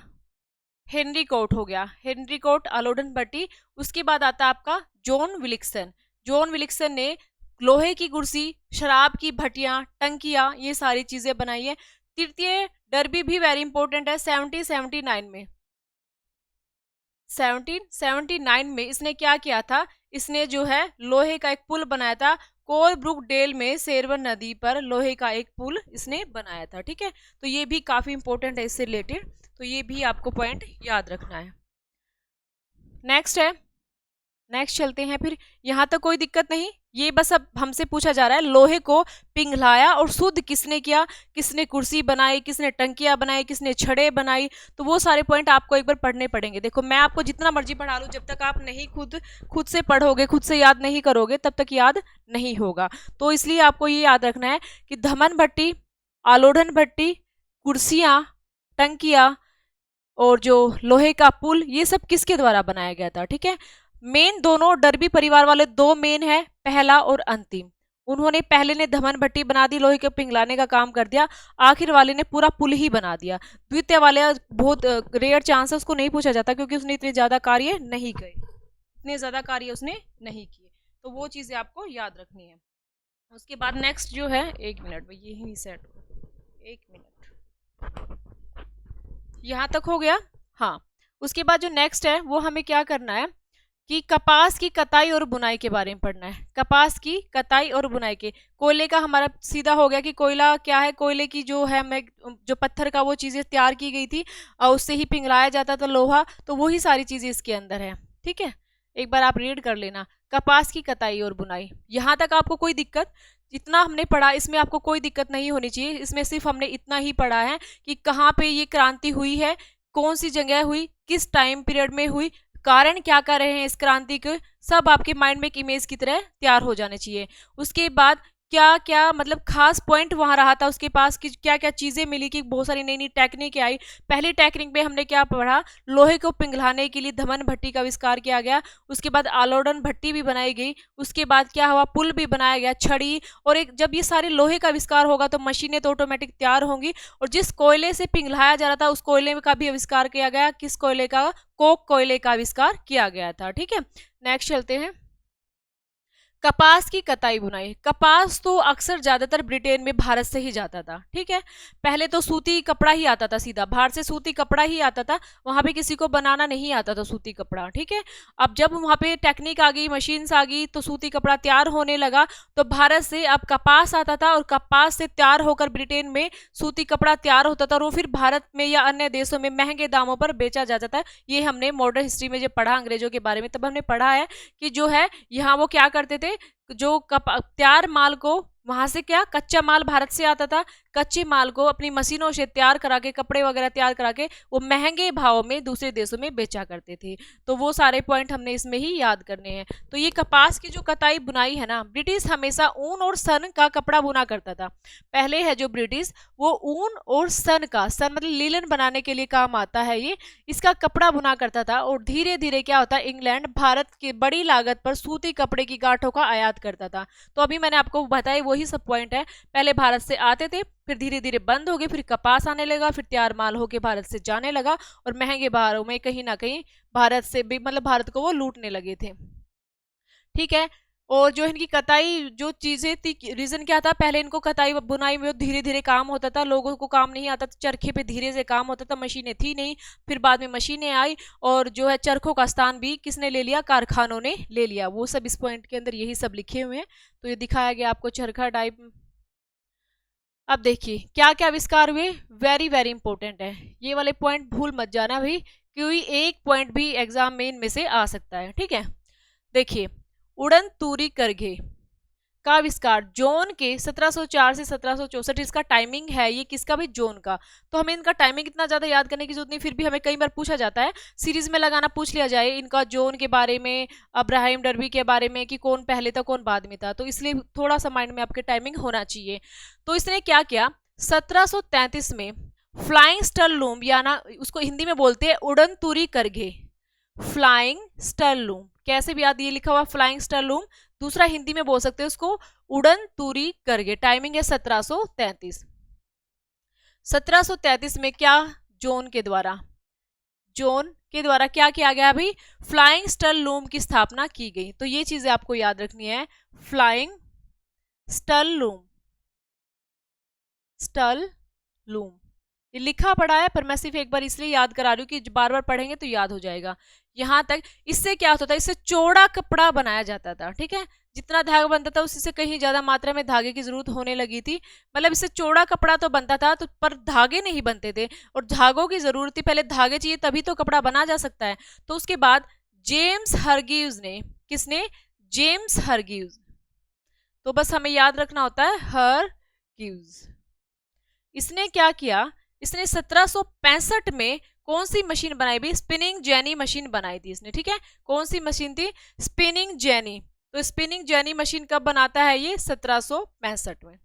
हेनरी कोट हो गया, हेनरी कोट, आलोडन भट्टी। उसके बाद आता है आपका जॉन विलिक्सन। जॉन विलिक्सन ने लोहे की कुर्सी, शराब की भट्टियां, टंकियां, ये सारी चीजें बनाई है। तृतीय डर्बी भी वेरी इंपॉर्टेंट है, 1779 में। 1779 में इसने क्या किया था? इसने जो है लोहे का एक पुल बनाया था, कोलब्रुक डेल में सेरवन नदी पर लोहे का एक पुल इसने बनाया था। ठीक है। तो ये भी काफी इंपॉर्टेंट है इससे रिलेटेड, तो ये भी आपको पॉइंट याद रखना है। नेक्स्ट है, नेक्स्ट चलते हैं फिर। यहाँ तक कोई दिक्कत नहीं। ये बस अब हमसे पूछा जा रहा है लोहे को पिघलाया और शुद्ध किसने किया? किसने कुर्सी बनाई, किसने टंकियां बनाई, किसने छड़े बनाई? तो वो सारे पॉइंट आपको एक बार पढ़ने पड़ेंगे। देखो मैं आपको जितना मर्जी पढ़ा लूँ, जब तक आप नहीं खुद से पढ़ोगे, खुद से याद नहीं करोगे, तब तक याद नहीं होगा। तो इसलिए आपको ये याद रखना है कि धमन भट्टी, आलोडन भट्टी, कुर्सियां, टंकियां और जो लोहे का पुल, ये सब किसके द्वारा बनाया गया था? ठीक है। मेन दोनों डर्बी परिवार वाले दो मेन है, पहला और अंतिम। उन्होंने पहले ने धमन भट्टी बना दी, लोहे के पिघलाने का काम कर दिया, आखिर वाले ने पूरा पुल ही बना दिया। द्वितीय वाले बहुत रेयर चांस है, उसको नहीं पूछा जाता क्योंकि उसने इतने ज्यादा कार्य नहीं किए, इतने ज्यादा कार्य उसने नहीं किए। तो वो चीजें आपको याद रखनी है। उसके बाद नेक्स्ट जो है, 1 मिनट भाई यही सेट हो, 1 मिनट, यहाँ तक हो गया। हाँ। उसके बाद जो नेक्स्ट है वो हमें क्या करना है कि कपास की कताई और बुनाई के बारे में पढ़ना है। कपास की कताई और बुनाई के, कोयले का हमारा सीधा हो गया कि कोयला क्या है, कोयले की जो है हमें जो पत्थर का वो चीजें तैयार की गई थी और उससे ही पिघलाया जाता था लोहा, तो वही सारी चीजें इसके अंदर है। ठीक है, एक बार आप रीड कर लेना, कपास की कताई और बुनाई। यहाँ तक आपको कोई दिक्कत, जितना हमने पढ़ा इसमें आपको कोई दिक्कत नहीं होनी चाहिए। इसमें सिर्फ हमने इतना ही पढ़ा है कि कहाँ पे ये क्रांति हुई है, कौन सी जगह हुई, किस टाइम पीरियड में हुई, कारण क्या कर रहे हैं इस क्रांति के, सब आपके माइंड में एक इमेज की तरह तैयार हो जाने चाहिए। उसके बाद क्या क्या मतलब खास पॉइंट वहां रहा था उसके पास कि क्या क्या चीजें मिली, कि बहुत सारी नई नई टेक्निक आई। पहली टेक्निक में हमने क्या पढ़ा, लोहे को पिघलाने के लिए धमन भट्टी का आविष्कार किया गया। उसके बाद आलोड़न भट्टी भी बनाई गई। उसके बाद क्या हुआ, पुल भी बनाया गया, छड़ी। और एक जब ये सारे लोहे का आविष्कार होगा तो मशीनें तो ऑटोमेटिक तैयार होंगी। और जिस कोयले से पिघलाया जा रहा था उस कोयले का भी आविष्कार किया गया। किस कोयले का, कोक कोयले का आविष्कार किया गया था। ठीक है, नेक्स्ट चलते हैं। कपास की कताई बुनाई, कपास तो अक्सर ज्यादातर ब्रिटेन में भारत से ही जाता था। ठीक है, पहले तो सूती कपड़ा ही आता था, सीधा भारत से सूती कपड़ा ही आता था, वहां पे किसी को बनाना नहीं आता था सूती कपड़ा। ठीक है, अब जब वहां पे टेक्निक आ गई, मशीन्स आ गई, तो सूती कपड़ा तैयार होने लगा, तो भारत से अब कपास आता था और कपास से तैयार होकर ब्रिटेन में सूती कपड़ा तैयार होता था और वो फिर भारत में या अन्य देशों में महंगे दामों पर बेचा जाता था। ये हमने मॉडर्न हिस्ट्री में जब पढ़ा अंग्रेजों के बारे में, तब हमने पढ़ा है कि जो है यहाँ वो क्या करते थे, जो तैयार माल को वहां से, क्या कच्चा माल भारत से आता था, कच्चे माल को अपनी मशीनों से तैयार करा के, कपड़े वगैरह तैयार करा के वो महंगे भाव में दूसरे देशों में बेचा करते थे। तो वो सारे पॉइंट हमने इसमें ही याद करने हैं। तो ये कपास की जो कताई बुनाई है ना, ब्रिटिश हमेशा ऊन और सन का कपड़ा बुना करता था। पहले है जो ब्रिटिश, वो ऊन और सन का, सन मतलब लीलन बनाने के लिए काम आता है ये, इसका कपड़ा बुना करता था। और धीरे धीरे क्या होता है, इंग्लैंड भारत की बड़ी लागत पर सूती कपड़े की गांठों का आयात करता था। तो अभी मैंने आपको बताया वही सब पॉइंट है, पहले भारत से आते थे, फिर धीरे धीरे बंद हो गए, फिर कपास आने लगा, फिर तैयार माल होके भारत से जाने लगा और महंगे भावों में कहीं ना कहीं भारत से भी, मतलब भारत को वो लूटने लगे थे। ठीक है, और जो इनकी कताई जो चीजें थी, रीजन क्या था, पहले इनको कताई बुनाई में धीरे धीरे काम होता था, लोगों को काम नहीं आता था, चरखे पे धीरे से काम होता था, मशीनें थी नहीं। फिर बाद में मशीनें आई और जो है चरखों का स्थान भी किसने ले लिया, कारखानों ने ले लिया। वो सब इस पॉइंट के अंदर यही सब लिखे हुए हैं। तो ये दिखाया गया आपको चरखा टाइप। अब देखिए क्या क्या आविष्कार हुए, वेरी वेरी इंपॉर्टेंट है, ये वाले पॉइंट भूल मत जाना भाई, क्योंकि एक पॉइंट भी एग्जाम में इनमें से आ सकता है। ठीक है, देखिए उड़न तूरी करघे का आविष्कार जोन के 1704 से 1764, इसका टाइमिंग है ये किसका भाई, जोन का। तो हमें इनका टाइमिंग इतना ज्यादा याद करने की जरूरत नहीं, फिर भी हमें कई बार पूछा जाता है, सीरीज में लगाना पूछ लिया जाए इनका, जोन के बारे में, अब्राहम डर्बी के बारे में, कि कौन पहले था कौन बाद में था, तो इसलिए थोड़ा सा माइंड में आपके टाइमिंग होना चाहिए। तो इसने क्या किया, 1733 में फ्लाइंग स्टल लूम, या ना उसको हिंदी में बोलते हैं उड़न तूरी करघे, फ्लाइंग स्टल लूम, कैसे भी याद, ये लिखा हुआ फ्लाइंग स्टल लूम, दूसरा हिंदी में बोल सकते हैं उसको उड़न तूरी करघे। टाइमिंग है 1733। 1733 में क्या, जोन के द्वारा, जोन के द्वारा क्या किया गया भाई, फ्लाइंग स्टल लूम की स्थापना की गई। तो ये चीजें आपको याद रखनी है, flying stall loom, stall loom ये लिखा पड़ा है, पर मैं सिर्फ एक बार इसलिए याद करा रही हूँ कि बार बार पढ़ेंगे तो याद हो जाएगा। यहां तक इससे क्या होता था, इससे चौड़ा कपड़ा बनाया जाता था। ठीक है, जितना धागा बनता था उसी से कहीं ज्यादा मात्रा में धागे की जरूरत होने लगी थी, मतलब इससे चौड़ा कपड़ा तो बनता था, तो पर धागे नहीं बनते थे, और धागों की जरूरत थी, पहले धागे चाहिए तभी तो कपड़ा बना जा सकता है। तो उसके बाद जेम्स हरग्रीव्स ने, किसने, जेम्स हरग्रीव्स, तो बस हमें याद रखना होता है हरग्रीव्स। इसने क्या किया, इसने 1765 में कौन सी मशीन बनाई भी, स्पिनिंग जेनी मशीन बनाई थी इसने। ठीक है, कौन सी मशीन थी, स्पिनिंग जेनी। तो स्पिनिंग जेनी मशीन कब बनाता है ये, 1765 में।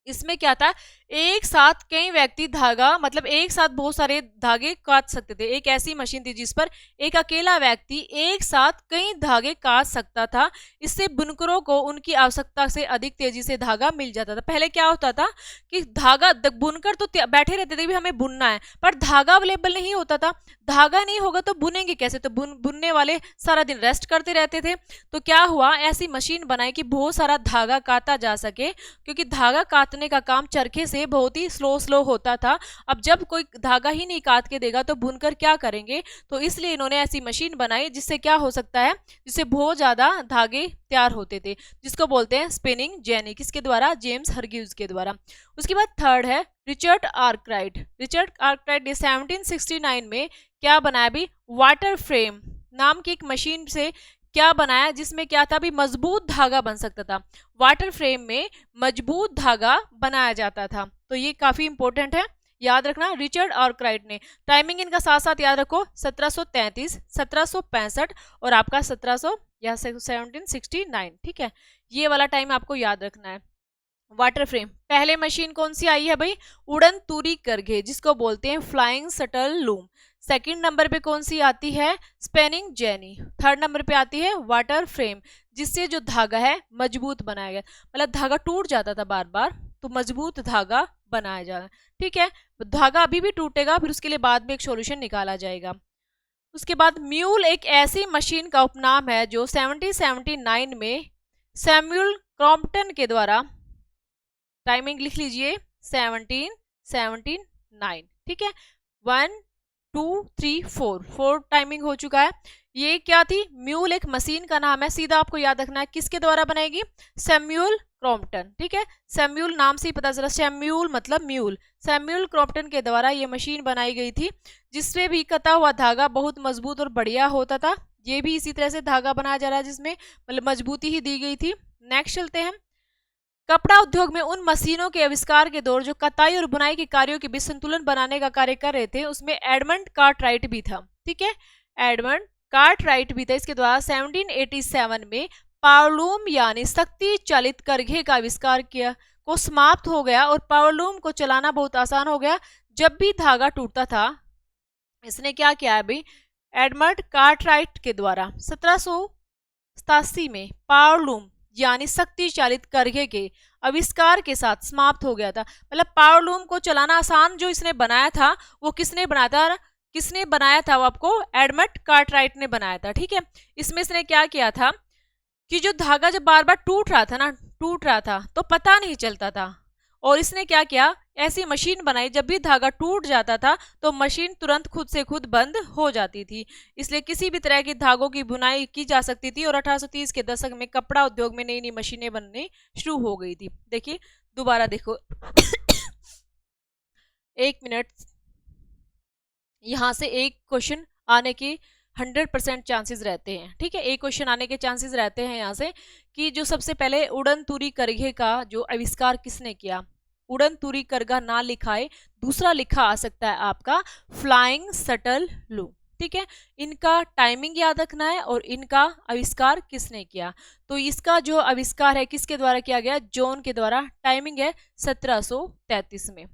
इसमें क्या था, एक साथ कई व्यक्ति धागा, मतलब एक साथ बहुत सारे धागे काट सकते थे। एक ऐसी मशीन थी जिस पर एक अकेला व्यक्ति एक साथ कई धागे काट सकता था। इससे बुनकरों को उनकी आवश्यकता से अधिक तेजी से धागा मिल जाता था। पहले क्या होता था कि धागा, बुनकर तो बैठे रहते थे कि हमें बुनना है, पर धागा अवेलेबल नहीं होता था। धागा नहीं होगा तो बुनेंगे कैसे, तो बुनने वाले सारा दिन रेस्ट करते रहते थे। तो क्या हुआ, ऐसी मशीन बनाई कि बहुत सारा धागा काटा जा सके, क्योंकि धागा काटने कातने का काम चरखे से बहुत ही स्लो होता था। अब जब कोई धागा ही नहीं काट के देगा तो बुनकर क्या करेंगे, तो इसलिए इन्होंने ऐसी मशीन बनाई जिससे क्या हो सकता है, जिससे बहुत ज्यादा धागे तैयार होते थे, जिसको बोलते हैं स्पिनिंग जेनी। किसके द्वारा? जेम्स हरग्यूज के द्वारा। उसके बाद थर्ड है रिचर्ड आर्कराइट। रिचर्ड आर्कराइट ने 1769 में क्या बनाया भी, वाटर फ्रेम नाम की एक मशीन से क्या बनाया, जिसमें क्या था भी, मजबूत धागा बन सकता था। वाटर फ्रेम में मजबूत धागा बनाया जाता था। तो ये काफी इंपॉर्टेंट है, याद रखना। रिचर्ड आर्कराइट ने, टाइमिंग इनका साथ साथ याद रखो, 1733, 1765 और आपका 1700 या 1769। ठीक है, ये वाला टाइम आपको याद रखना है। वाटर फ्रेम, पहले मशीन कौन सी आई है भाई, उड़न तूरी करघे, जिसको बोलते हैं flying shuttle loom. Second number पे कौन सी आती है, स्पेनिंग जेनी। थर्ड नंबर पे आती है वाटर फ्रेम, जिससे जो धागा है मजबूत बनाया गया, मतलब धागा टूट जाता था बार बार, तो मजबूत धागा बनाया जा रहा है। ठीक है, धागा अभी भी टूटेगा, फिर उसके लिए बाद में एक सॉल्यूशन निकाला जाएगा। उसके बाद म्यूल एक ऐसी मशीन का उपनाम है जो 1779 में सैमुअल क्रॉम्पटन के द्वारा, टाइमिंग लिख लीजिए 1779। ठीक है, 1 2 3 4 टाइमिंग हो चुका है। ये क्या थी, म्यूल एक मशीन का नाम है, सीधा आपको याद रखना है किसके द्वारा बनाएगी, सैमुअल क्रॉम्पटन। ठीक है, सैमुअल नाम से ही पता चला, सैमुअल मतलब म्यूल, सैमुअल क्रॉम्पटन के द्वारा ये मशीन बनाई गई थी, जिससे भी कता हुआ धागा बहुत मजबूत और बढ़िया होता था। ये भी इसी तरह से धागा बनाया जा रहा है जिसमें मतलब मजबूती ही दी गई थी। नेक्स्ट चलते हैं, कपड़ा उद्योग में उन मशीनों के आविष्कार के दौर जो कताई और बुनाई के कार्यों के बीच संतुलन बनाने का कार्य कर रहे थे, उसमें एडमंड कार्टराइट भी था। ठीक है, एडमंड कार्टराइट भी था। इसके द्वारा 1787 में पावरलूम यानी शक्ति चालित करघे का आविष्कार किया को समाप्त हो गया और पावरलूम को चलाना बहुत आसान हो गया। जब भी धागा टूटता था, इसने क्या किया है भाई, एडमंड कार्टराइट के द्वारा 1787 में पावरलूम यानी शक्ति चालित करघे के आविष्कार के साथ समाप्त हो गया था। मतलब पावरलूम को चलाना आसान जो इसने बनाया था, वो किसने बनाया था वो आपको एडमंड कार्टराइट ने बनाया था। ठीक है, इसमें इसने क्या किया था कि जो धागा जब बार बार टूट रहा था तो पता नहीं चलता था, और इसने क्या किया, ऐसी मशीन बनाई जब भी धागा टूट जाता था तो मशीन तुरंत खुद से खुद बंद हो जाती थी। इसलिए किसी भी तरह के धागों की बुनाई की जा सकती थी, और 1830 के दशक में कपड़ा उद्योग में नई नई मशीनें बननी शुरू हो गई थी। देखिए दोबारा देखो एक मिनट, यहां से एक क्वेश्चन आने के 100% चांसेस रहते हैं। ठीक है, एक क्वेश्चन आने के चांसेस रहते हैं यहाँ से कि जो सबसे पहले उड़न तूरी करघे का जो आविष्कार किसने किया, उड़न तूरी करघा ना लिखा है, दूसरा लिखा आ सकता है आपका फ्लाइंग शटल लूम। ठीक है, इनका टाइमिंग याद रखना है और इनका आविष्कार किसने किया। तो इसका जो आविष्कार है किसके द्वारा किया गया, जॉन के द्वारा। टाइमिंग है 1733 में।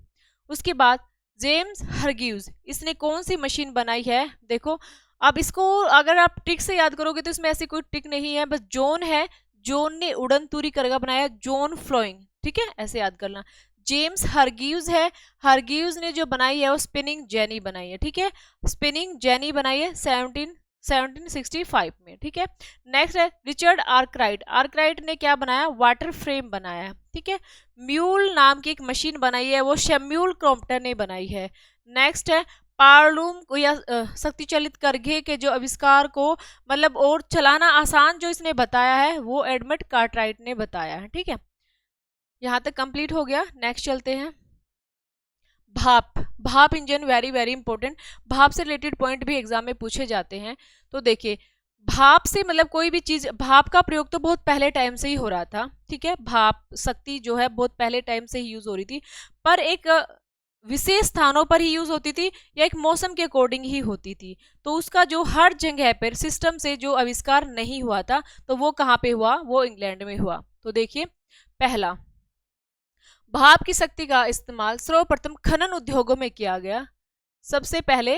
उसके बाद जेम्स हरग्यूज, इसने कौन सी मशीन बनाई है, देखो अब इसको अगर आप ट्रिक से याद करोगे तो इसमें ऐसी कोई ट्रिक नहीं है, बस जॉन है, जॉन ने उड़न तूरी करघा बनाया, जॉन फ्लोइंग। ठीक है, ऐसे याद करना। जेम्स हरग्यूज है, हरग्यूज ने जो बनाई है वो स्पिनिंग जेनी बनाई है। ठीक है, स्पिनिंग जेनी बनाई है 1765 में। ठीक है, नेक्स्ट है रिचर्ड आर्कराइट। आर्कराइट ने क्या बनाया, वाटर फ्रेम बनाया है। ठीक है, म्यूल नाम की एक मशीन बनाई है, वो सैमुअल क्रॉम्पटन ने बनाई है। नेक्स्ट है पावरलूम को या शक्ति चालित करघे के जो आविष्कार को मतलब और चलाना आसान जो इसने बताया है वो एडमंड कार्टराइट ने बताया है। ठीक है, यहां तक कंप्लीट हो गया। नेक्स्ट चलते हैं, भाप इंजन, वेरी वेरी इंपॉर्टेंट। भाप से रिलेटेड पॉइंट भी एग्जाम में पूछे जाते हैं। तो देखिए भाप से मतलब कोई भी चीज, भाप का प्रयोग तो बहुत पहले टाइम से ही हो रहा था। ठीक है, भाप शक्ति जो है बहुत पहले टाइम से ही यूज हो रही थी, पर एक विशेष स्थानों पर ही यूज होती थी या एक मौसम के अकॉर्डिंग ही होती थी। तो उसका जो हर जगह पर सिस्टम से जो आविष्कार नहीं हुआ था, तो वो कहाँ पे हुआ, वो इंग्लैंड में हुआ। तो देखिए पहला, भाप की शक्ति का इस्तेमाल सर्वप्रथम खनन उद्योगों में किया गया। सबसे पहले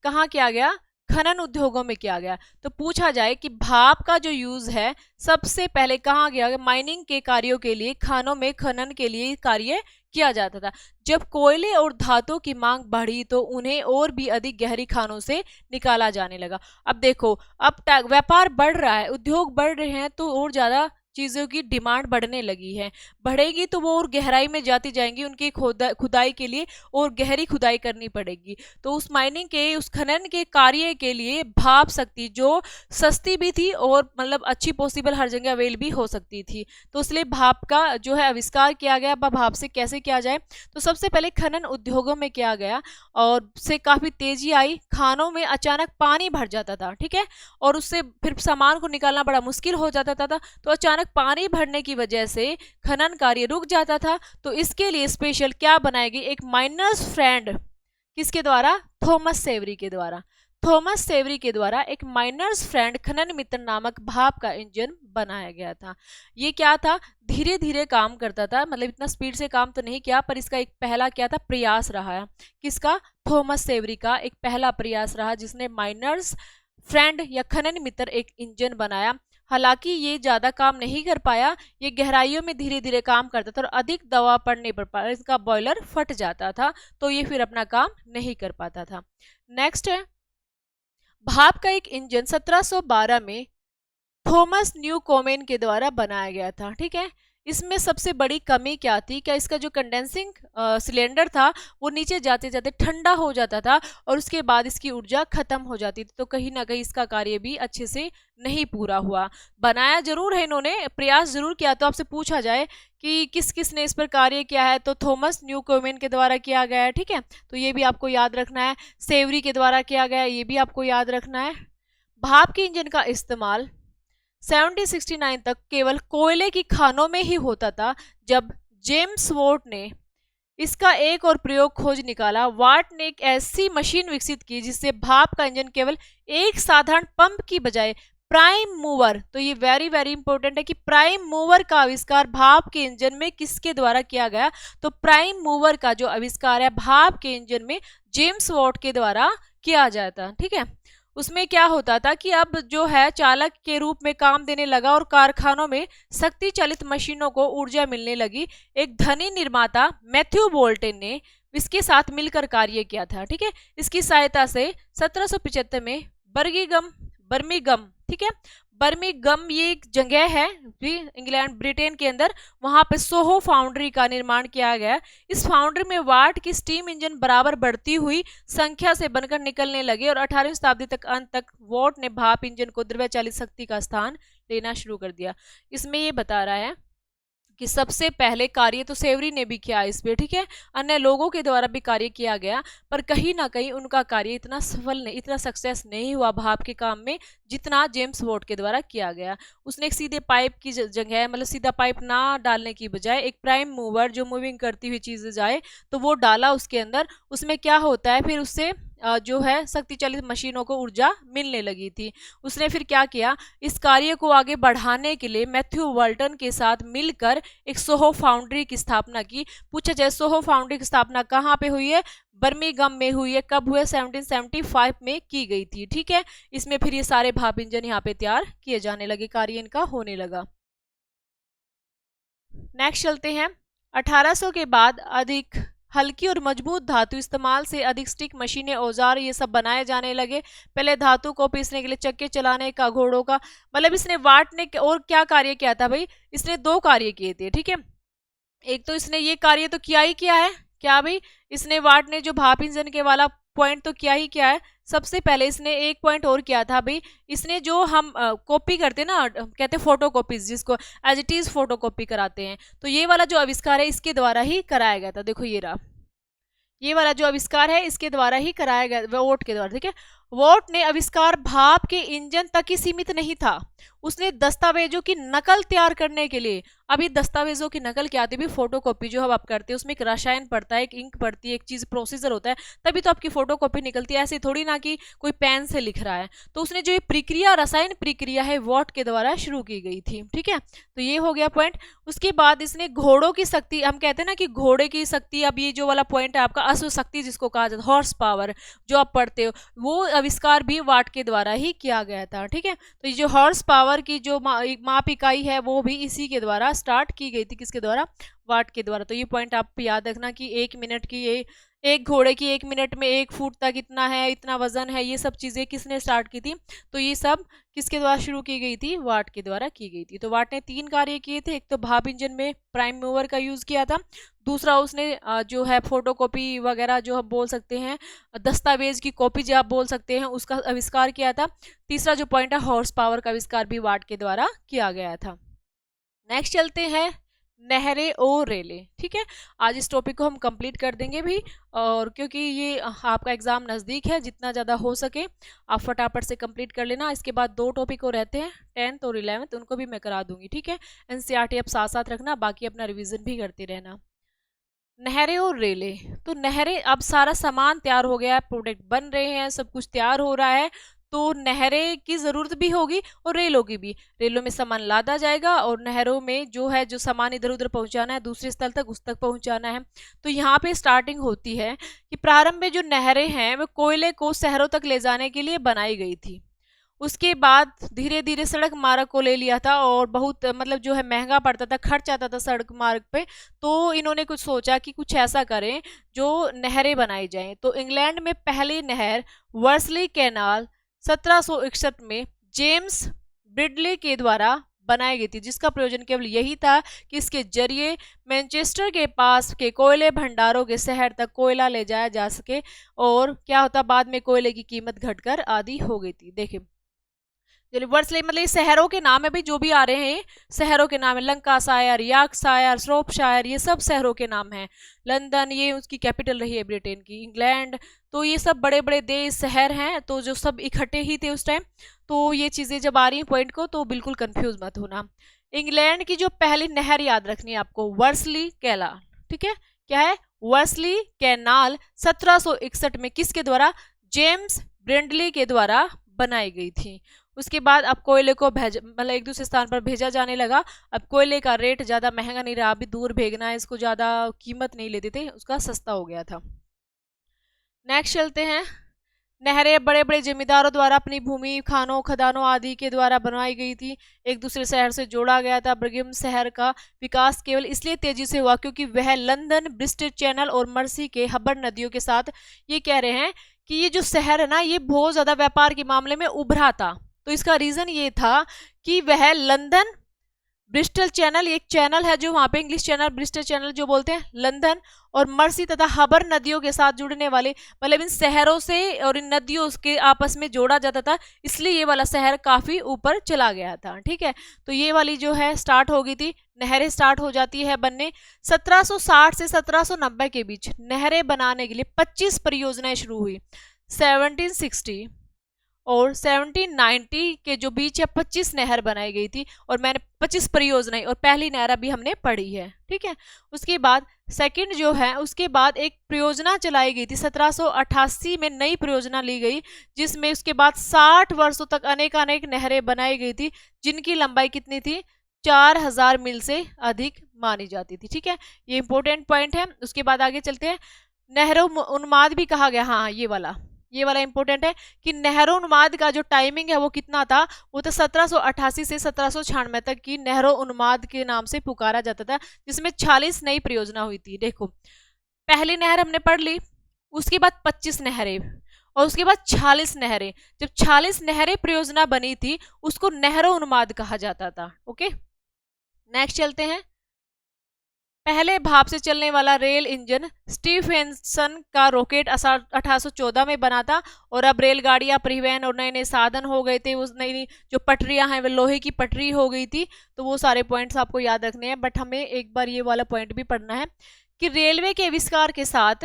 कहाँ किया गया, खनन उद्योगों में किया गया। तो पूछा जाए कि भाप का जो यूज है सबसे पहले कहाँ किया गया, माइनिंग के कार्यों के लिए, खानों में खनन के लिए कार्य किया जाता था। जब कोयले और धातु की मांग बढ़ी तो उन्हें और भी अधिक गहरी खानों से निकाला जाने लगा। अब देखो अब व्यापार बढ़ रहा है, उद्योग बढ़ रहे हैं, तो और ज्यादा चीज़ों की डिमांड बढ़ने लगी है, बढ़ेगी तो वो और गहराई में जाती जाएंगी, उनकी खुदाई के लिए और गहरी खुदाई करनी पड़ेगी। तो उस माइनिंग के, उस खनन के कार्य के लिए भाप शक्ति जो सस्ती भी थी और मतलब अच्छी पॉसिबल हर जगह अवेल भी हो सकती थी, तो इसलिए भाप का जो है आविष्कार किया गया। अब भाप से कैसे किया जाए, तो सबसे पहले खनन उद्योगों में किया गया और से काफ़ी तेजी आई। खानों में अचानक पानी भर जाता था, ठीक है, और उससे फिर सामान को निकालना बड़ा मुश्किल हो जाता था। तो अचानक पानी भरने की वजह से खनन कार्य रुक जाता था। तो इसके लिए स्पेशल क्या बनाएगी, एक माइनर्स फ्रेंड, किसके द्वारा, थॉमस सेवरी के द्वारा। थॉमस सेवरी के द्वारा एक माइनर्स फ्रेंड खनन मित्र नामक भाप का इंजन बनाया गया था। ये क्या था, धीरे धीरे काम करता था, मतलब इतना स्पीड से काम तो नहीं किया, पर इसका एक पहला क्या था, प्रयास रहा है। किसका, थॉमस सेवरी का एक पहला प्रयास रहा, जिसने माइनर्स फ्रेंड या खनन मित्र एक इंजन बनाया। हालांकि ये ज्यादा काम नहीं कर पाया, ये गहराइयों में धीरे धीरे काम करता था और अधिक दबाव पड़ने पर इसका बॉयलर फट जाता था, तो ये फिर अपना काम नहीं कर पाता था। नेक्स्ट है भाप का एक इंजन 1712 में थॉमस न्यू कोमेन के द्वारा बनाया गया था, ठीक है। इसमें सबसे बड़ी कमी क्या थी, क्या इसका जो कंडेंसिंग सिलेंडर था वो नीचे जाते जाते ठंडा हो जाता था और उसके बाद इसकी ऊर्जा खत्म हो जाती थी, तो कहीं ना कहीं इसका कार्य भी अच्छे से नहीं पूरा हुआ। बनाया जरूर है इन्होंने, प्रयास जरूर किया। तो आपसे पूछा जाए कि किस किस ने इस पर कार्य किया है, तो थॉमस न्यू कोमेन के द्वारा किया गया है, ठीक है, तो ये भी आपको याद रखना है। सेवरी के द्वारा किया गया है, ये भी आपको याद रखना है। भाप के इंजन का इस्तेमाल 1769 तक केवल कोयले की खानों में ही होता था। जब जेम्स वॉट ने इसका एक और प्रयोग खोज निकाला, वाट ने एक ऐसी मशीन विकसित की जिससे भाप का इंजन केवल एक साधारण पंप की बजाय प्राइम मूवर, तो ये वेरी वेरी इंपॉर्टेंट है कि प्राइम मूवर का आविष्कार भाप के इंजन में किसके द्वारा किया गया, तो प्राइम मूवर का जो आविष्कार है भाप के इंजन में जेम्स वॉट के द्वारा किया जाता, ठीक है। उसमें क्या होता था कि अब जो है चालक के रूप में काम देने लगा और कारखानों में शक्ति चालित मशीनों को ऊर्जा मिलने लगी। एक धनी निर्माता मैथ्यू बोल्टन ने इसके साथ मिलकर कार्य किया था, ठीक है। इसकी सहायता से 1775 में बर्मिंघम, ठीक है, बर्मिंघम ये एक जगह है इंग्लैंड ब्रिटेन के अंदर, वहां पे सोहो फाउंड्री का निर्माण किया गया। इस फाउंड्री में वाट की स्टीम इंजन बराबर बढ़ती हुई संख्या से बनकर निकलने लगे और 18वीं शताब्दी तक अंत तक वॉट ने भाप इंजन को द्रव्य चालित शक्ति का स्थान लेना शुरू कर दिया। इसमें ये बता रहा है कि सबसे पहले कार्य तो सेवरी ने भी किया इस पे, ठीक है, अन्य लोगों के द्वारा भी कार्य किया गया, पर कहीं ना कहीं उनका कार्य इतना सफल नहीं, इतना सक्सेस नहीं हुआ भाप के काम में जितना जेम्स वॉट के द्वारा किया गया। उसने एक सीधे पाइप की जगह, मतलब सीधा पाइप ना डालने की बजाय एक प्राइम मूवर जो मूविंग करती हुई चीजें जाए तो वो डाला उसके अंदर। उसमें क्या होता है, फिर उससे जो है शक्ति चालित मशीनों को ऊर्जा मिलने लगी थी। उसने फिर क्या किया, इस कार्य को आगे बढ़ाने के लिए मैथ्यू वाल्टन के साथ मिलकर एक सोहो फाउंड्री की स्थापना की। पूछा जाए सोहो फाउंड्री की स्थापना कहाँ पे हुई है, बर्मिंघम में हुई है। कब हुए, 1775 में की गई थी, ठीक है। इसमें फिर ये सारे भाप इंजन यहाँ पे तैयार किए जाने लगे, कार्य इनका होने लगा। नेक्स्ट चलते हैं, 1800 के बाद अधिक हल्की और मजबूत धातु इस्तेमाल से अधिक स्टिक मशीनें, औजार ये सब बनाए जाने लगे। पहले धातु को पीसने के लिए चक्के चलाने का, घोड़ों का, मतलब इसने वाट ने और क्या कार्य किया था भाई, इसने दो कार्य किए थे, ठीक है। एक तो इसने ये कार्य तो किया ही किया है, क्या भाई, इसने वाट ने जो भाप इंजन के वाला पॉइंट तो किया ही क्या है। सबसे पहले इसने एक पॉइंट और किया था भाई, इसने जो हम कॉपी करते ना, कहते हैं फोटो कॉपीज, जिसको as it is photo copy कराते हैं, तो ये वाला जो आविष्कार है इसके द्वारा ही कराया गया था। देखो ये रहा, ये वाला जो आविष्कार है इसके द्वारा ही कराया गया, वॉट के द्वारा, ठीक है। वॉट ने आविष्कार भाप के इंजन तक ही सीमित नहीं था, उसने दस्तावेजों की नकल तैयार करने के लिए, अभी दस्तावेजों की नकल क्या आती है, फोटोकॉपी जो हम आप करते हैं उसमें एक रसायन पड़ता है, एक इंक पड़ती है, एक चीज प्रोसीजर होता है, तभी तो आपकी फोटोकॉपी निकलती है, ऐसे थोड़ी ना कि कोई पेन से लिख रहा है। तो उसने जो ये प्रक्रिया, रसायन प्रक्रिया है, वॉट के द्वारा शुरू की गई थी, ठीक है। तो ये हो गया पॉइंट। उसके बाद इसने घोड़ों की शक्ति, हम कहते हैं ना कि घोड़े की शक्ति, अब ये जो वाला पॉइंट है आपका अश्व शक्ति जिसको कहा जाता है, हॉर्स पावर जो आप पढ़ते हो, वो आविष्कार भी वाट के द्वारा ही किया गया था, ठीक है। तो ये जो हॉर्स पावर की जो माप इकाई है वो भी इसी के द्वारा स्टार्ट की गई थी, किसके द्वारा, वाट के द्वारा। तो ये पॉइंट आप याद रखना कि 1 मिनट की ये एक घोड़े की 1 मिनट में 1 फुट तक इतना है, इतना वजन है, ये सब चीजें किसने स्टार्ट की थी? तो ये सब किसके द्वारा शुरू की गई थी? वाट के द्वारा की गई थी। तो वाट ने 3 कार्य किए थे। एक तो भाप इंजन में प्राइम मूवर का यूज किया था, दूसरा उसने जो है फोटोकॉपी वगैरह जो हम बोल सकते हैं, दस्तावेज की कॉपी जो आप बोल सकते हैं, उसका आविष्कार किया था। तीसरा जो पॉइंट है, हॉर्स पावर का आविष्कार भी वाट के द्वारा किया गया था। नेक्स्ट चलते हैं, नहरें और रेलें। ठीक है, आज इस टॉपिक को हम कंप्लीट कर देंगे भी, और क्योंकि ये आपका एग्जाम नज़दीक है, जितना ज़्यादा हो सके आप फटाफट से कंप्लीट कर लेना। इसके बाद 2 टॉपिक और रहते हैं, 10th और 11th, उनको भी मैं करा दूंगी। ठीक है, एनसीईआरटी अब साथ साथ रखना, बाकी अपना रिवीजन भी करते रहना। नहरें और रेलें, तो नहरें, अब सारा सामान तैयार हो गया है, प्रोडक्ट बन रहे हैं, सब कुछ तैयार हो रहा है, तो नहरें की ज़रूरत भी होगी और रेलों की भी। रेलों में सामान लादा जाएगा और नहरों में जो है, जो सामान इधर उधर पहुंचाना है, दूसरे स्थल तक उस तक पहुंचाना है। तो यहाँ पे स्टार्टिंग होती है कि प्रारंभ में जो नहरें हैं वो कोयले को शहरों तक ले जाने के लिए बनाई गई थी। उसके बाद धीरे धीरे सड़क मार्ग को ले लिया था, और बहुत मतलब जो है महंगा पड़ता था, खर्च आता था सड़क मार्ग पे। तो इन्होंने कुछ सोचा कि कुछ ऐसा करें जो नहरें बनाई जाएं। तो इंग्लैंड में पहली नहर वर्सली कैनाल 1761 में जेम्स ब्रिडले के द्वारा बनाई गई थी, जिसका प्रयोजन केवल यही था कि इसके जरिए मैनचेस्टर के पास के कोयले भंडारों के शहर तक कोयला ले जाया जा सके। और क्या होता, बाद में कोयले की कीमत घटकर आधी हो गई थी। देखिए, यूनिवर्सली मतलब ये शहरों के नाम है भाई, जो भी आ रहे हैं शहरों के नाम है, लंकाशायर, यॉर्कशायर, श्रोपशायर, ये सब शहरों के नाम हैं। लंदन, ये उसकी कैपिटल रही है ब्रिटेन की। इंग्लैंड, तो ये सब बड़े बड़े देश शहर हैं, तो जो सब इकट्ठे ही थे उस टाइम। तो ये चीज़ें जब आ रही हैं पॉइंट को, तो बिल्कुल कंफ्यूज मत होना। इंग्लैंड की जो पहली नहर याद रखनी है आपको, वर्सली कैनाल। ठीक है, क्या है? वर्सली कैनाल 1761 में किसके द्वारा? जेम्स ब्रिडले के द्वारा बनाई गई थी। उसके बाद अब कोयले को भेज मतलब एक दूसरे स्थान पर भेजा जाने लगा। अब कोयले का रेट ज़्यादा महंगा नहीं रहा, अभी दूर भेजना है, इसको ज़्यादा कीमत नहीं लेते थे, उसका सस्ता हो गया था। नेक्स्ट चलते हैं, नहरें बड़े बड़े जमींदारों द्वारा अपनी भूमि, खानों, खदानों आदि के द्वारा बनवाई गई थी, एक दूसरे शहर से जोड़ा गया था। बर्मिंघम शहर का विकास केवल इसलिए तेजी से हुआ क्योंकि वह लंदन, ब्रिस्टल चैनल और मर्सी के हबर नदियों के साथ, ये कह रहे हैं कि ये जो शहर है ना, ये बहुत ज्यादा व्यापार के मामले में उभरा था। तो इसका रीजन ये था कि वह लंदन, ब्रिस्टल चैनल, एक चैनल है जो वहां पे, इंग्लिश चैनल, ब्रिस्टल चैनल जो बोलते हैं, लंदन और मर्सी तथा हबर नदियों के साथ जुड़ने वाले, मतलब इन शहरों से और इन नदियों के आपस में जोड़ा जाता था, इसलिए ये वाला शहर काफी ऊपर चला गया था। ठीक है, तो ये वाली जो है स्टार्ट हो गई थी, नहरें स्टार्ट हो जाती है बनने। 1760 से 1790 के बीच नहरें बनाने के लिए 25 परियोजनाएं शुरू हुई। 1760 और 1790 के जो बीच है 25 नहर बनाई गई थी, और मैंने 25 परियोजनाएं, और पहली नहर अभी हमने पढ़ी है। ठीक है, उसके बाद सेकंड जो है, उसके बाद एक परियोजना चलाई गई थी 1788 में, नई परियोजना ली गई, जिसमें उसके बाद 60 वर्षों तक अनेक अनेक नहरें बनाई गई थी, जिनकी लंबाई कितनी थी? 4000 मील से अधिक मानी जाती थी। ठीक है, ये इंपॉर्टेंट पॉइंट है। उसके बाद आगे चलते हैं, नहरों उन्माद भी कहा गया। हाँ, ये वाला इंपॉर्टेंट है कि नहरोन्माद का जो टाइमिंग है वो कितना था? वो तो 1788 से 1796 तक की नहरोन्माद के नाम से पुकारा जाता था, जिसमें 46 नई परियोजना हुई थी। देखो, पहली नहर हमने पढ़ ली, उसके बाद 25 नहरें, और उसके बाद 46 नहरें। जब 46 नहरें परियोजना बनी थी, उसको नहरोन्माद कहा जाता था। ओके, नेक्स्ट चलते हैं, पहले भाप से चलने वाला रेल इंजन स्टीफेंसन का रॉकेट 1814 में बना था, और अब रेलगाड़ियां, परिवहन और नए नए साधन हो गए थे। उस नई जो पटरियां हैं वो लोहे की पटरी हो गई थी। तो वो सारे पॉइंट्स आपको याद रखने हैं, बट हमें एक बार ये वाला पॉइंट भी पढ़ना है कि रेलवे के आविष्कार के साथ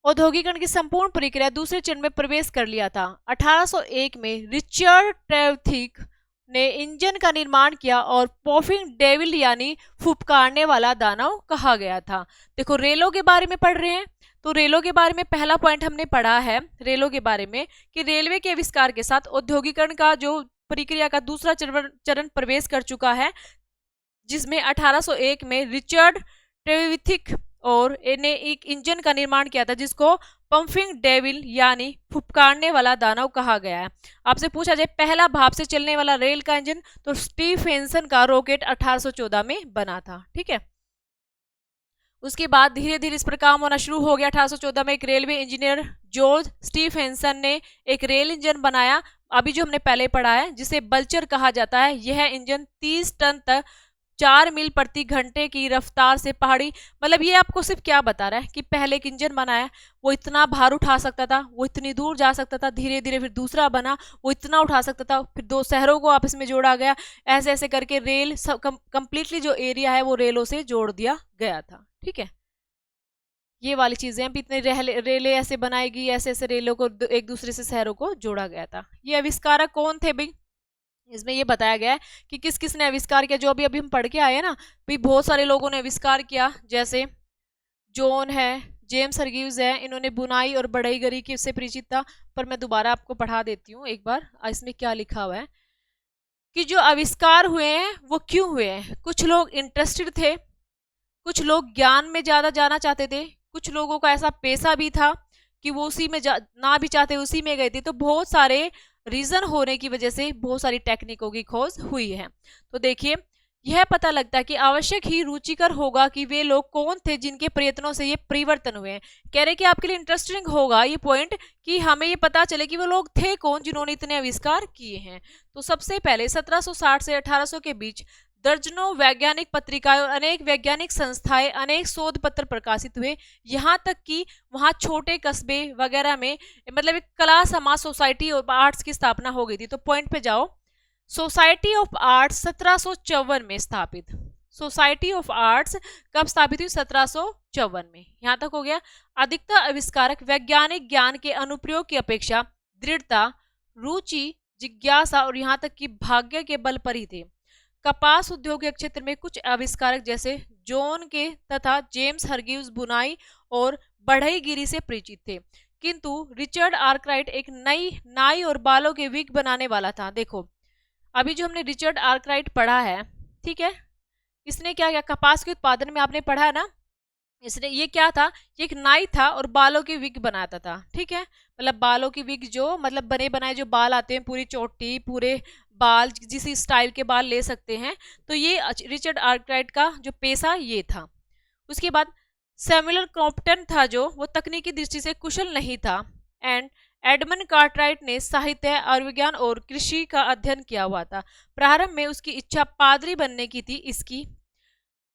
औद्योगिकरण की संपूर्ण प्रक्रिया दूसरे चरण में प्रवेश कर लिया था। 1801 में रिचर्ड ट्रेवथिक ने इंजन का निर्माण किया, और पॉफिंग डेविल यानी फुफकारने वाला दानव कहा गया था। देखो, रेलों के बारे में पढ़ रहे हैं, तो रेलों के बारे में पहला पॉइंट हमने पढ़ा है रेलों के बारे में कि रेलवे के आविष्कार के साथ औद्योगिकरण का जो प्रक्रिया का दूसरा चरण प्रवेश कर चुका है, जिसमें 1801 में रिचर्ड ट्रेविथिक और ने एक इंजन का निर्माण किया था, जिसको पंपिंग डेविल यानी फुफकारने वाला दानव कहा गया है। आपसे पूछा जाए पहला भाप से चलने वाला रेल का इंजन, तो स्टीफेंसन का रॉकेट 1814 में बना था। ठीक है, उसके बाद धीरे धीरे इस पर काम होना शुरू हो गया। 1814 में एक रेलवे इंजीनियर जॉर्ज स्टीफेंसन ने एक रेल इंजन बनाया, अभी जो हमने पहले पढ़ा है, जिसे बल्चर कहा जाता है। यह इंजन 30 टन तक 4 मील प्रति घंटे की रफ्तार से पहाड़ी, मतलब ये आपको सिर्फ क्या बता रहा है कि पहले एक इंजन बनाया, वो इतना भार उठा सकता था, वो इतनी दूर जा सकता था। धीरे धीरे फिर दूसरा बना, वो इतना उठा सकता था, फिर दो शहरों को आपस में जोड़ा गया। ऐसे ऐसे करके रेल कंप्लीटली जो एरिया है वो रेलों से जोड़ दिया गया था। ठीक है, ये वाली चीजें हैं, इतने रेलें ऐसे बनाई गई, ऐसे ऐसे रेलों को एक दूसरे से शहरों को जोड़ा गया था। ये आविष्कारक कौन थे भाई? इसमें ये बताया गया है कि किस किस ने आविष्कार किया। जो अभी अभी हम पढ़ के आए हैं ना भाई, बहुत सारे लोगों ने आविष्कार किया, जैसे जॉन है, जेम्स हरग्रीव्स है, इन्होंने बुनाई और बढ़ईगरी की से परिचित था। पर मैं दोबारा आपको पढ़ा देती हूँ एक बार, इसमें क्या लिखा हुआ है कि जो आविष्कार हुए हैं वो क्यों हुए हैं। कुछ लोग इंटरेस्टेड थे, कुछ लोग ज्ञान में ज्यादा जाना चाहते थे, कुछ लोगों का ऐसा पेशा भी था कि वो उसी में ना भी चाहते उसी में गए थे। तो बहुत सारे रीजन होने की वजह से बहुत सारी टेक्निकों की खोज हुई है। तो देखिए, यह पता लगता है कि आवश्यक ही रुचिकर होगा कि वे लोग कौन थे जिनके प्रयत्नों से ये परिवर्तन हुए हैं। कह रहे कि आपके लिए इंटरेस्टिंग होगा ये पॉइंट कि हमें ये पता चले कि वो लोग थे कौन जिन्होंने इतने आविष्कार किए हैं। तो सबसे पहले 1760 से 1800 के बीच दर्जनों वैज्ञानिक पत्रिकाएं और अनेक वैज्ञानिक संस्थाएं, अनेक शोध पत्र प्रकाशित हुए। यहाँ तक कि वहाँ छोटे कस्बे वगैरह में मतलब एक कला समाज सोसाइटी और आर्ट्स की स्थापना हो गई थी। तो पॉइंट पे जाओ, सोसाइटी ऑफ आर्ट्स 1754 में स्थापित। सोसाइटी ऑफ आर्ट्स कब स्थापित हुई? 1754 में। यहाँ तक हो गया। अधिकतर आविष्कारक वैज्ञानिक ज्ञान के अनुप्रयोग की अपेक्षा दृढ़ता, रुचि, जिज्ञासा और यहाँ तक कि भाग्य के बल पर ही थे। कपास उद्योग के क्षेत्र में कुछ आविष्कारक जैसे जॉन के तथा जेम्स हरग्रीव्स बुनाई और बढ़ईगिरी से परिचित थे, किंतु रिचर्ड आर्कराइट एक नई नाई और बालों के विग बनाने वाला था। देखो, अभी जो हमने रिचर्ड आर्कराइट पढ़ा है, ठीक है, इसने क्या किया? कपास के उत्पादन में आपने पढ़ा है ना, इसने ये क्या था? ये एक नाई था और बालों की विग बनाता था। ठीक है, मतलब बालों की विग, जो मतलब बने बनाए जो बाल आते हैं, पूरी चोटी, पूरे बाल, जिस स्टाइल के बाल ले सकते हैं। तो ये रिचर्ड आर्कराइट का जो पेशा ये था। उसके बाद सैमुअल क्रॉम्पटन था जो वो तकनीकी दृष्टि से कुशल नहीं था। एंड एडमंड कार्टराइट ने साहित्य, आयुर्विज्ञान और कृषि का अध्ययन किया हुआ था। प्रारंभ में उसकी इच्छा पादरी बनने की थी इसकी,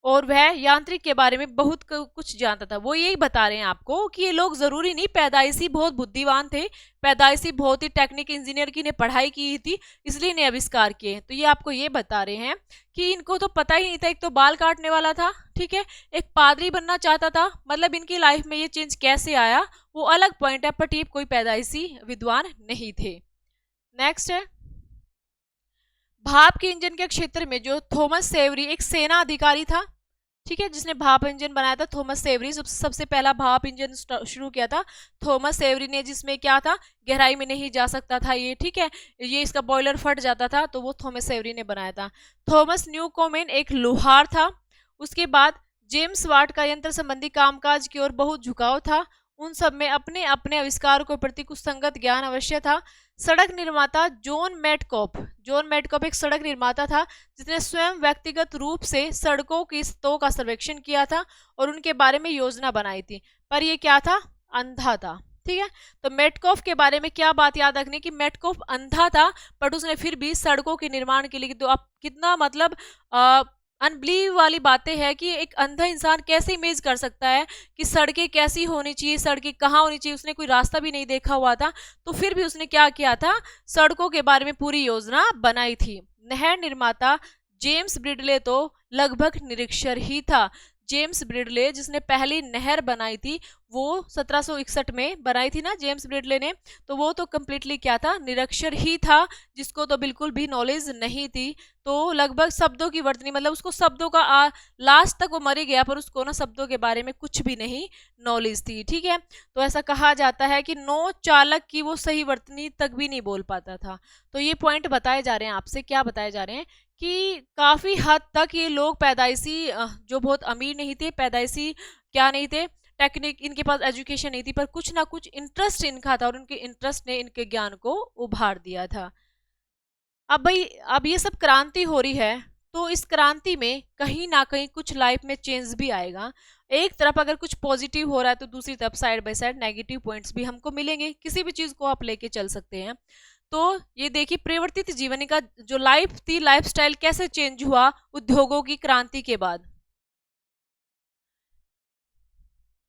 और वह यांत्रिक के बारे में बहुत कुछ जानता था। वो यही बता रहे हैं आपको कि ये लोग जरूरी नहीं पैदाइशी बहुत बुद्धिमान थे, पैदाइशी बहुत ही टेक्निक इंजीनियर की ने पढ़ाई की थी इसलिए इन्हें आविष्कार किए। तो ये आपको ये बता रहे हैं कि इनको तो पता ही नहीं था, एक तो बाल काटने वाला था, ठीक है, एक पादरी बनना चाहता था। मतलब इनकी लाइफ में ये चेंज कैसे आया वो अलग पॉइंट है, पर कोई पैदाइशी विद्वान नहीं थे। नेक्स्ट है, भाप के इंजन के क्षेत्र में जो थॉमस सेवरी एक सेना अधिकारी था, ठीक है, जिसने भाप इंजन बनाया था। थॉमस सेवरी सबसे पहला भाप इंजन शुरू किया था थॉमस सेवरी ने, जिसमें क्या था? गहराई में नहीं जा सकता था ये, ठीक है, ये इसका बॉयलर फट जाता था, तो वो थॉमस सेवरी ने बनाया था। थॉमस न्यूकोमेन एक लोहार था। उसके बाद जेम्स वाट का यंत्र संबंधी कामकाज की ओर बहुत झुकाव था। उन सब में अपने अपने आविष्कार के प्रति कुछ संगत ज्ञान अवश्य था। सड़क निर्माता जॉन मैटकॉप एक सड़क निर्माता था जिसने स्वयं व्यक्तिगत रूप से सड़कों की सतहों का सर्वेक्षण किया था और उनके बारे में योजना बनाई थी। पर ये क्या था? अंधा था। ठीक है, तो मेटकॉफ के बारे में क्या बात याद रखनी कि मेटकॉफ अंधा था, बट उसने फिर भी सड़कों के निर्माण के लिए, तो आप कितना मतलब अनबिलीव वाली बातें हैं कि एक अंधा इंसान कैसे इमेज कर सकता है कि सड़कें कैसी होनी चाहिए, सड़कें कहाँ होनी चाहिए। उसने कोई रास्ता भी नहीं देखा हुआ था, तो फिर भी उसने क्या किया था? सड़कों के बारे में पूरी योजना बनाई थी। नहर निर्माता जेम्स ब्रिडले तो लगभग निरक्षर ही था। जेम्स ब्रिडले जिसने पहली नहर बनाई थी वो 1761 में बनाई थी ना जेम्स ब्रिडले ने, तो वो तो कम्प्लीटली क्या था? निरक्षर ही था, जिसको तो बिल्कुल भी नॉलेज नहीं थी। तो लगभग शब्दों की वर्तनी, मतलब उसको शब्दों का लास्ट तक वो मर गया, पर उसको ना शब्दों के बारे में कुछ भी नहीं नॉलेज थी। ठीक है, तो ऐसा कहा जाता है कि नौ चालक की वो सही वर्तनी तक भी नहीं बोल पाता था। तो ये पॉइंट बताए जा रहे हैं आपसे, क्या बताए जा रहे हैं कि काफी हद तक ये लोग पैदाइशी जो बहुत अमीर नहीं थे, पैदाइशी क्या नहीं थे, टेक्निक, इनके पास एजुकेशन नहीं थी, पर कुछ ना कुछ इंटरेस्ट इनका था और उनके इंटरेस्ट ने इनके ज्ञान को उभार दिया था। अब भाई अब ये सब क्रांति हो रही है, तो इस क्रांति में कहीं ना कहीं कुछ लाइफ में चेंज भी आएगा। एक तरफ अगर कुछ पॉजिटिव हो रहा है तो दूसरी तरफ side by side negative points भी हमको मिलेंगे, किसी भी चीज को आप लेके चल सकते हैं। तो ये देखिए परिवर्तित जीवनी का जो लाइफ थी, लाइफस्टाइल कैसे चेंज हुआ उद्योगों की क्रांति के बाद।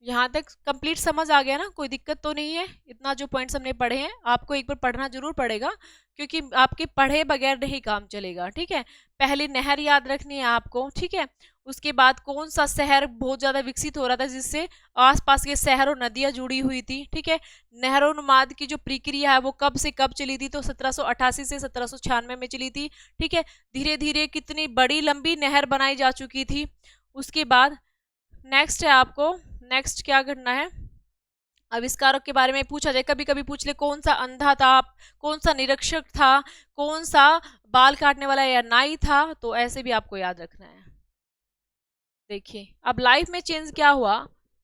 यहाँ तक कंप्लीट समझ आ गया ना, कोई दिक्कत तो नहीं है? इतना जो पॉइंट्स हमने पढ़े हैं आपको एक बार पढ़ना जरूर पड़ेगा, क्योंकि आपके पढ़े बगैर नहीं काम चलेगा। ठीक है, पहले नहर याद रखनी है आपको। ठीक है, उसके बाद कौन सा शहर बहुत ज्यादा विकसित हो रहा था जिससे आसपास के शहर और नदियां जुड़ी हुई थी। ठीक है, नहरोन्माद की जो प्रक्रिया है वो कब से कब चली थी, तो 1788 से 1796 में चली थी। ठीक है, धीरे धीरे कितनी बड़ी लंबी नहर बनाई जा चुकी थी। उसके बाद नेक्स्ट है आपको, नेक्स्ट क्या करना है, आविष्कारक के बारे में पूछा जाए, कभी कभी पूछ ले कौन सा अंधा था, कौन सा निरीक्षक था, कौन सा बाल काटने वाला या नाई था, तो ऐसे भी आपको याद रखना है। देखिए अब लाइफ में चेंज क्या हुआ।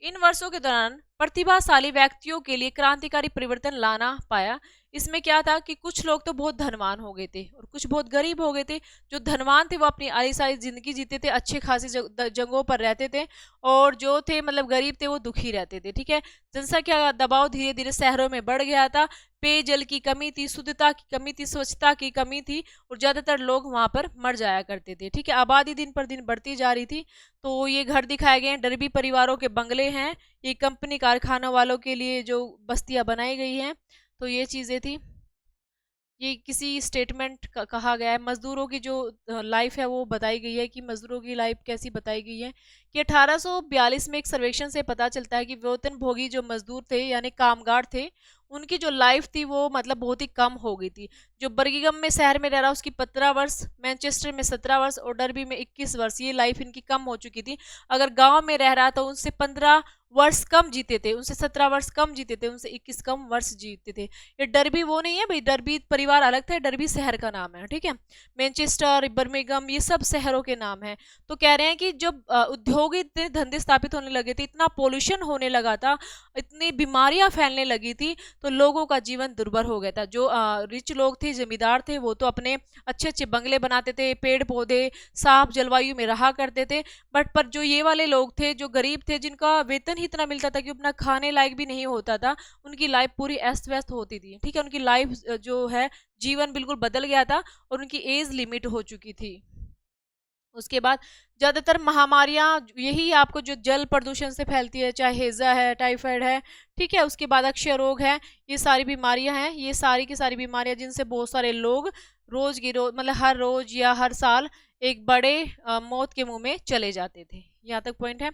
इन वर्षों के दौरान प्रतिभाशाली व्यक्तियों के लिए क्रांतिकारी परिवर्तन लाना पाया। इसमें क्या था कि कुछ लोग तो बहुत धनवान हो गए थे और कुछ बहुत गरीब हो गए थे। जो धनवान थे वो अपनी आलीशानी जिंदगी जीते थे, अच्छे खासी जगहों पर रहते थे, और जो थे मतलब गरीब थे वो दुखी रहते थे। ठीक है, जनसंख्या का दबाव धीरे धीरे शहरों में बढ़ गया था, पेयजल की कमी थी, शुद्धता की कमी थी, स्वच्छता की कमी थी, और ज्यादातर लोग वहां पर मर जाया करते थे। ठीक है, आबादी दिन पर दिन बढ़ती जा रही थी। तो ये घर दिखाए गए हैं, डरबी परिवारों के बंगले हैं, ये कंपनी कारखानों वालों के लिए जो बस्तियां बनाई गई हैं। तो ये चीजें थी, ये किसी स्टेटमेंट का कहा गया है। मजदूरों की जो लाइफ है वो बताई गई है कि मजदूरों की लाइफ कैसी बताई गई है कि 1842 में एक सर्वेक्षण से पता चलता है कि वेतन भोगी जो मजदूर थे यानी कामगार थे, उनकी जो लाइफ थी वो मतलब बहुत ही कम हो गई थी। जो बर्मिंघम में शहर में रह रहा उसकी 15 वर्ष, मैनचेस्टर में 17 वर्ष और डर्बी में 21 वर्ष, ये लाइफ इनकी कम हो चुकी थी। अगर गांव में रह रहा तो उनसे 15 वर्ष कम जीते थे, उनसे 17 वर्ष कम जीते थे, उनसे 21 कम वर्ष जीते थे। ये डर्बी वो नहीं है भाई, डर्बी परिवार अलग था, डर्बी शहर का नाम है। ठीक है, मैनचेस्टर, बर्मिंघम ये सब शहरों के नाम है। तो कह रहे हैं कि जब उद्योग इतने धंधे स्थापित होने लगे थे, इतना पोल्यूशन होने लगा था, इतनी बीमारियां फैलने लगी थी, तो लोगों का जीवन दुर्भर हो गया था। जो रिच लोग थे, जमींदार थे, वो तो अपने अच्छे अच्छे बंगले बनाते थे, पेड़ पौधे, साफ जलवायु में रहा करते थे। बट पर जो ये वाले लोग थे, जो गरीब थे, जिनका वेतन ही इतना मिलता था कि अपना खाने लायक भी नहीं होता था, उनकी लाइफ पूरी अस्त व्यस्त होती थी। ठीक है, उनकी लाइफ जो है जीवन बिल्कुल बदल गया था और उनकी एज लिमिट हो चुकी थी। उसके बाद ज्यादातर महामारियां यही आपको जो जल प्रदूषण से फैलती है, चाहे हेजा है, टाइफाइड है। ठीक है, उसके बाद अक्षय रोग है, ये सारी बीमारियां हैं, ये सारी की सारी बीमारियां जिनसे बहुत सारे लोग रोज की रोज मतलब हर रोज या हर साल एक बड़े मौत के मुंह में चले जाते थे। यहाँ तक पॉइंट है।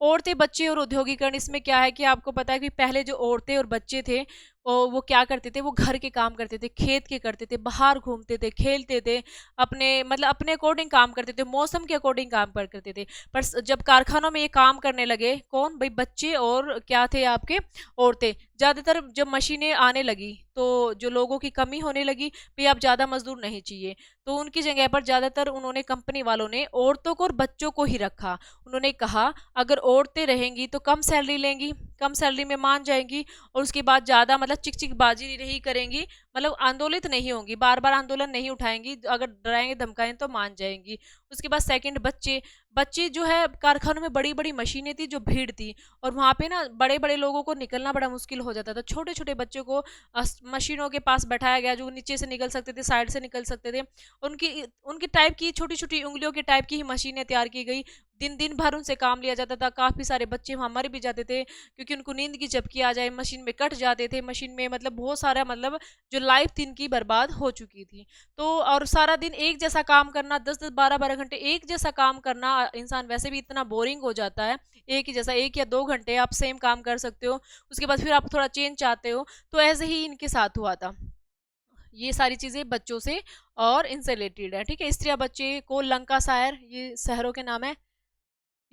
औरतें, बच्चे और औद्योगिकरण, इसमें क्या है कि आपको पता है कि पहले जो औरतें और बच्चे थे वो क्या करते थे, वो घर के काम करते थे, खेत के करते थे, बाहर घूमते थे, खेलते थे, अपने मतलब अपने अकॉर्डिंग काम करते थे, मौसम के अकॉर्डिंग काम करते थे। पर जब कारखानों में ये काम करने लगे, कौन भाई, बच्चे और क्या थे आपके, औरतें। ज्यादातर जब मशीनें आने लगी तो जो लोगों की कमी होने लगी, भाई अब ज्यादा मजदूर नहीं चाहिए, तो उनकी जगह पर ज्यादातर उन्होंने कंपनी वालों ने औरतों को और बच्चों को ही रखा। उन्होंने कहा अगर औरतें रहेंगी तो कम सैलरी लेंगी, कम सैलरी में मान जाएंगी, और उसके बाद ज्यादा मतलब चिक चिक बाजी नहीं करेंगी, मतलब आंदोलित नहीं होंगी, बार बार आंदोलन नहीं उठाएंगी, अगर डराएंगे धमकाएं तो मान जाएंगी। उसके बाद सेकंड, बच्चे। बच्चे जो है, कारखानों में बड़ी बड़ी मशीनें थी जो भीड़ थी, और वहां पे ना बड़े बड़े लोगों को निकलना बड़ा मुश्किल हो जाता था। छोटे छोटे बच्चों को मशीनों के पास बैठाया गया, जो नीचे से निकल सकते थे, साइड से निकल सकते थे। उनकी उनकी टाइप की छोटी छोटी उंगलियों के टाइप की ही मशीनें तैयार की गई। दिन दिन भर उनसे काम लिया जाता था, काफी सारे बच्चे वहां मर भी जाते थे क्योंकि उनको नींद की झपकी आ जाए, मशीन में कट जाते थे, मशीन में मतलब बहुत सारा मतलब जो लाइफ थी इनकी बर्बाद हो चुकी थी। तो और सारा दिन एक जैसा काम करना, 10-10 12-12 घंटे एक जैसा काम करना, इंसान वैसे भी इतना बोरिंग हो जाता है। एक ही जैसा 1 या 2 घंटे आप सेम काम कर सकते हो, उसके बाद फिर आप थोड़ा चेंज चाहते हो। तो ऐसे ही इनके साथ हुआ था। ये सारी चीजें बच्चों से और इनसे रिलेटेड है। ठीक है, स्त्रियां, बच्चे को लंकाशायर, ये शहरों के नाम है।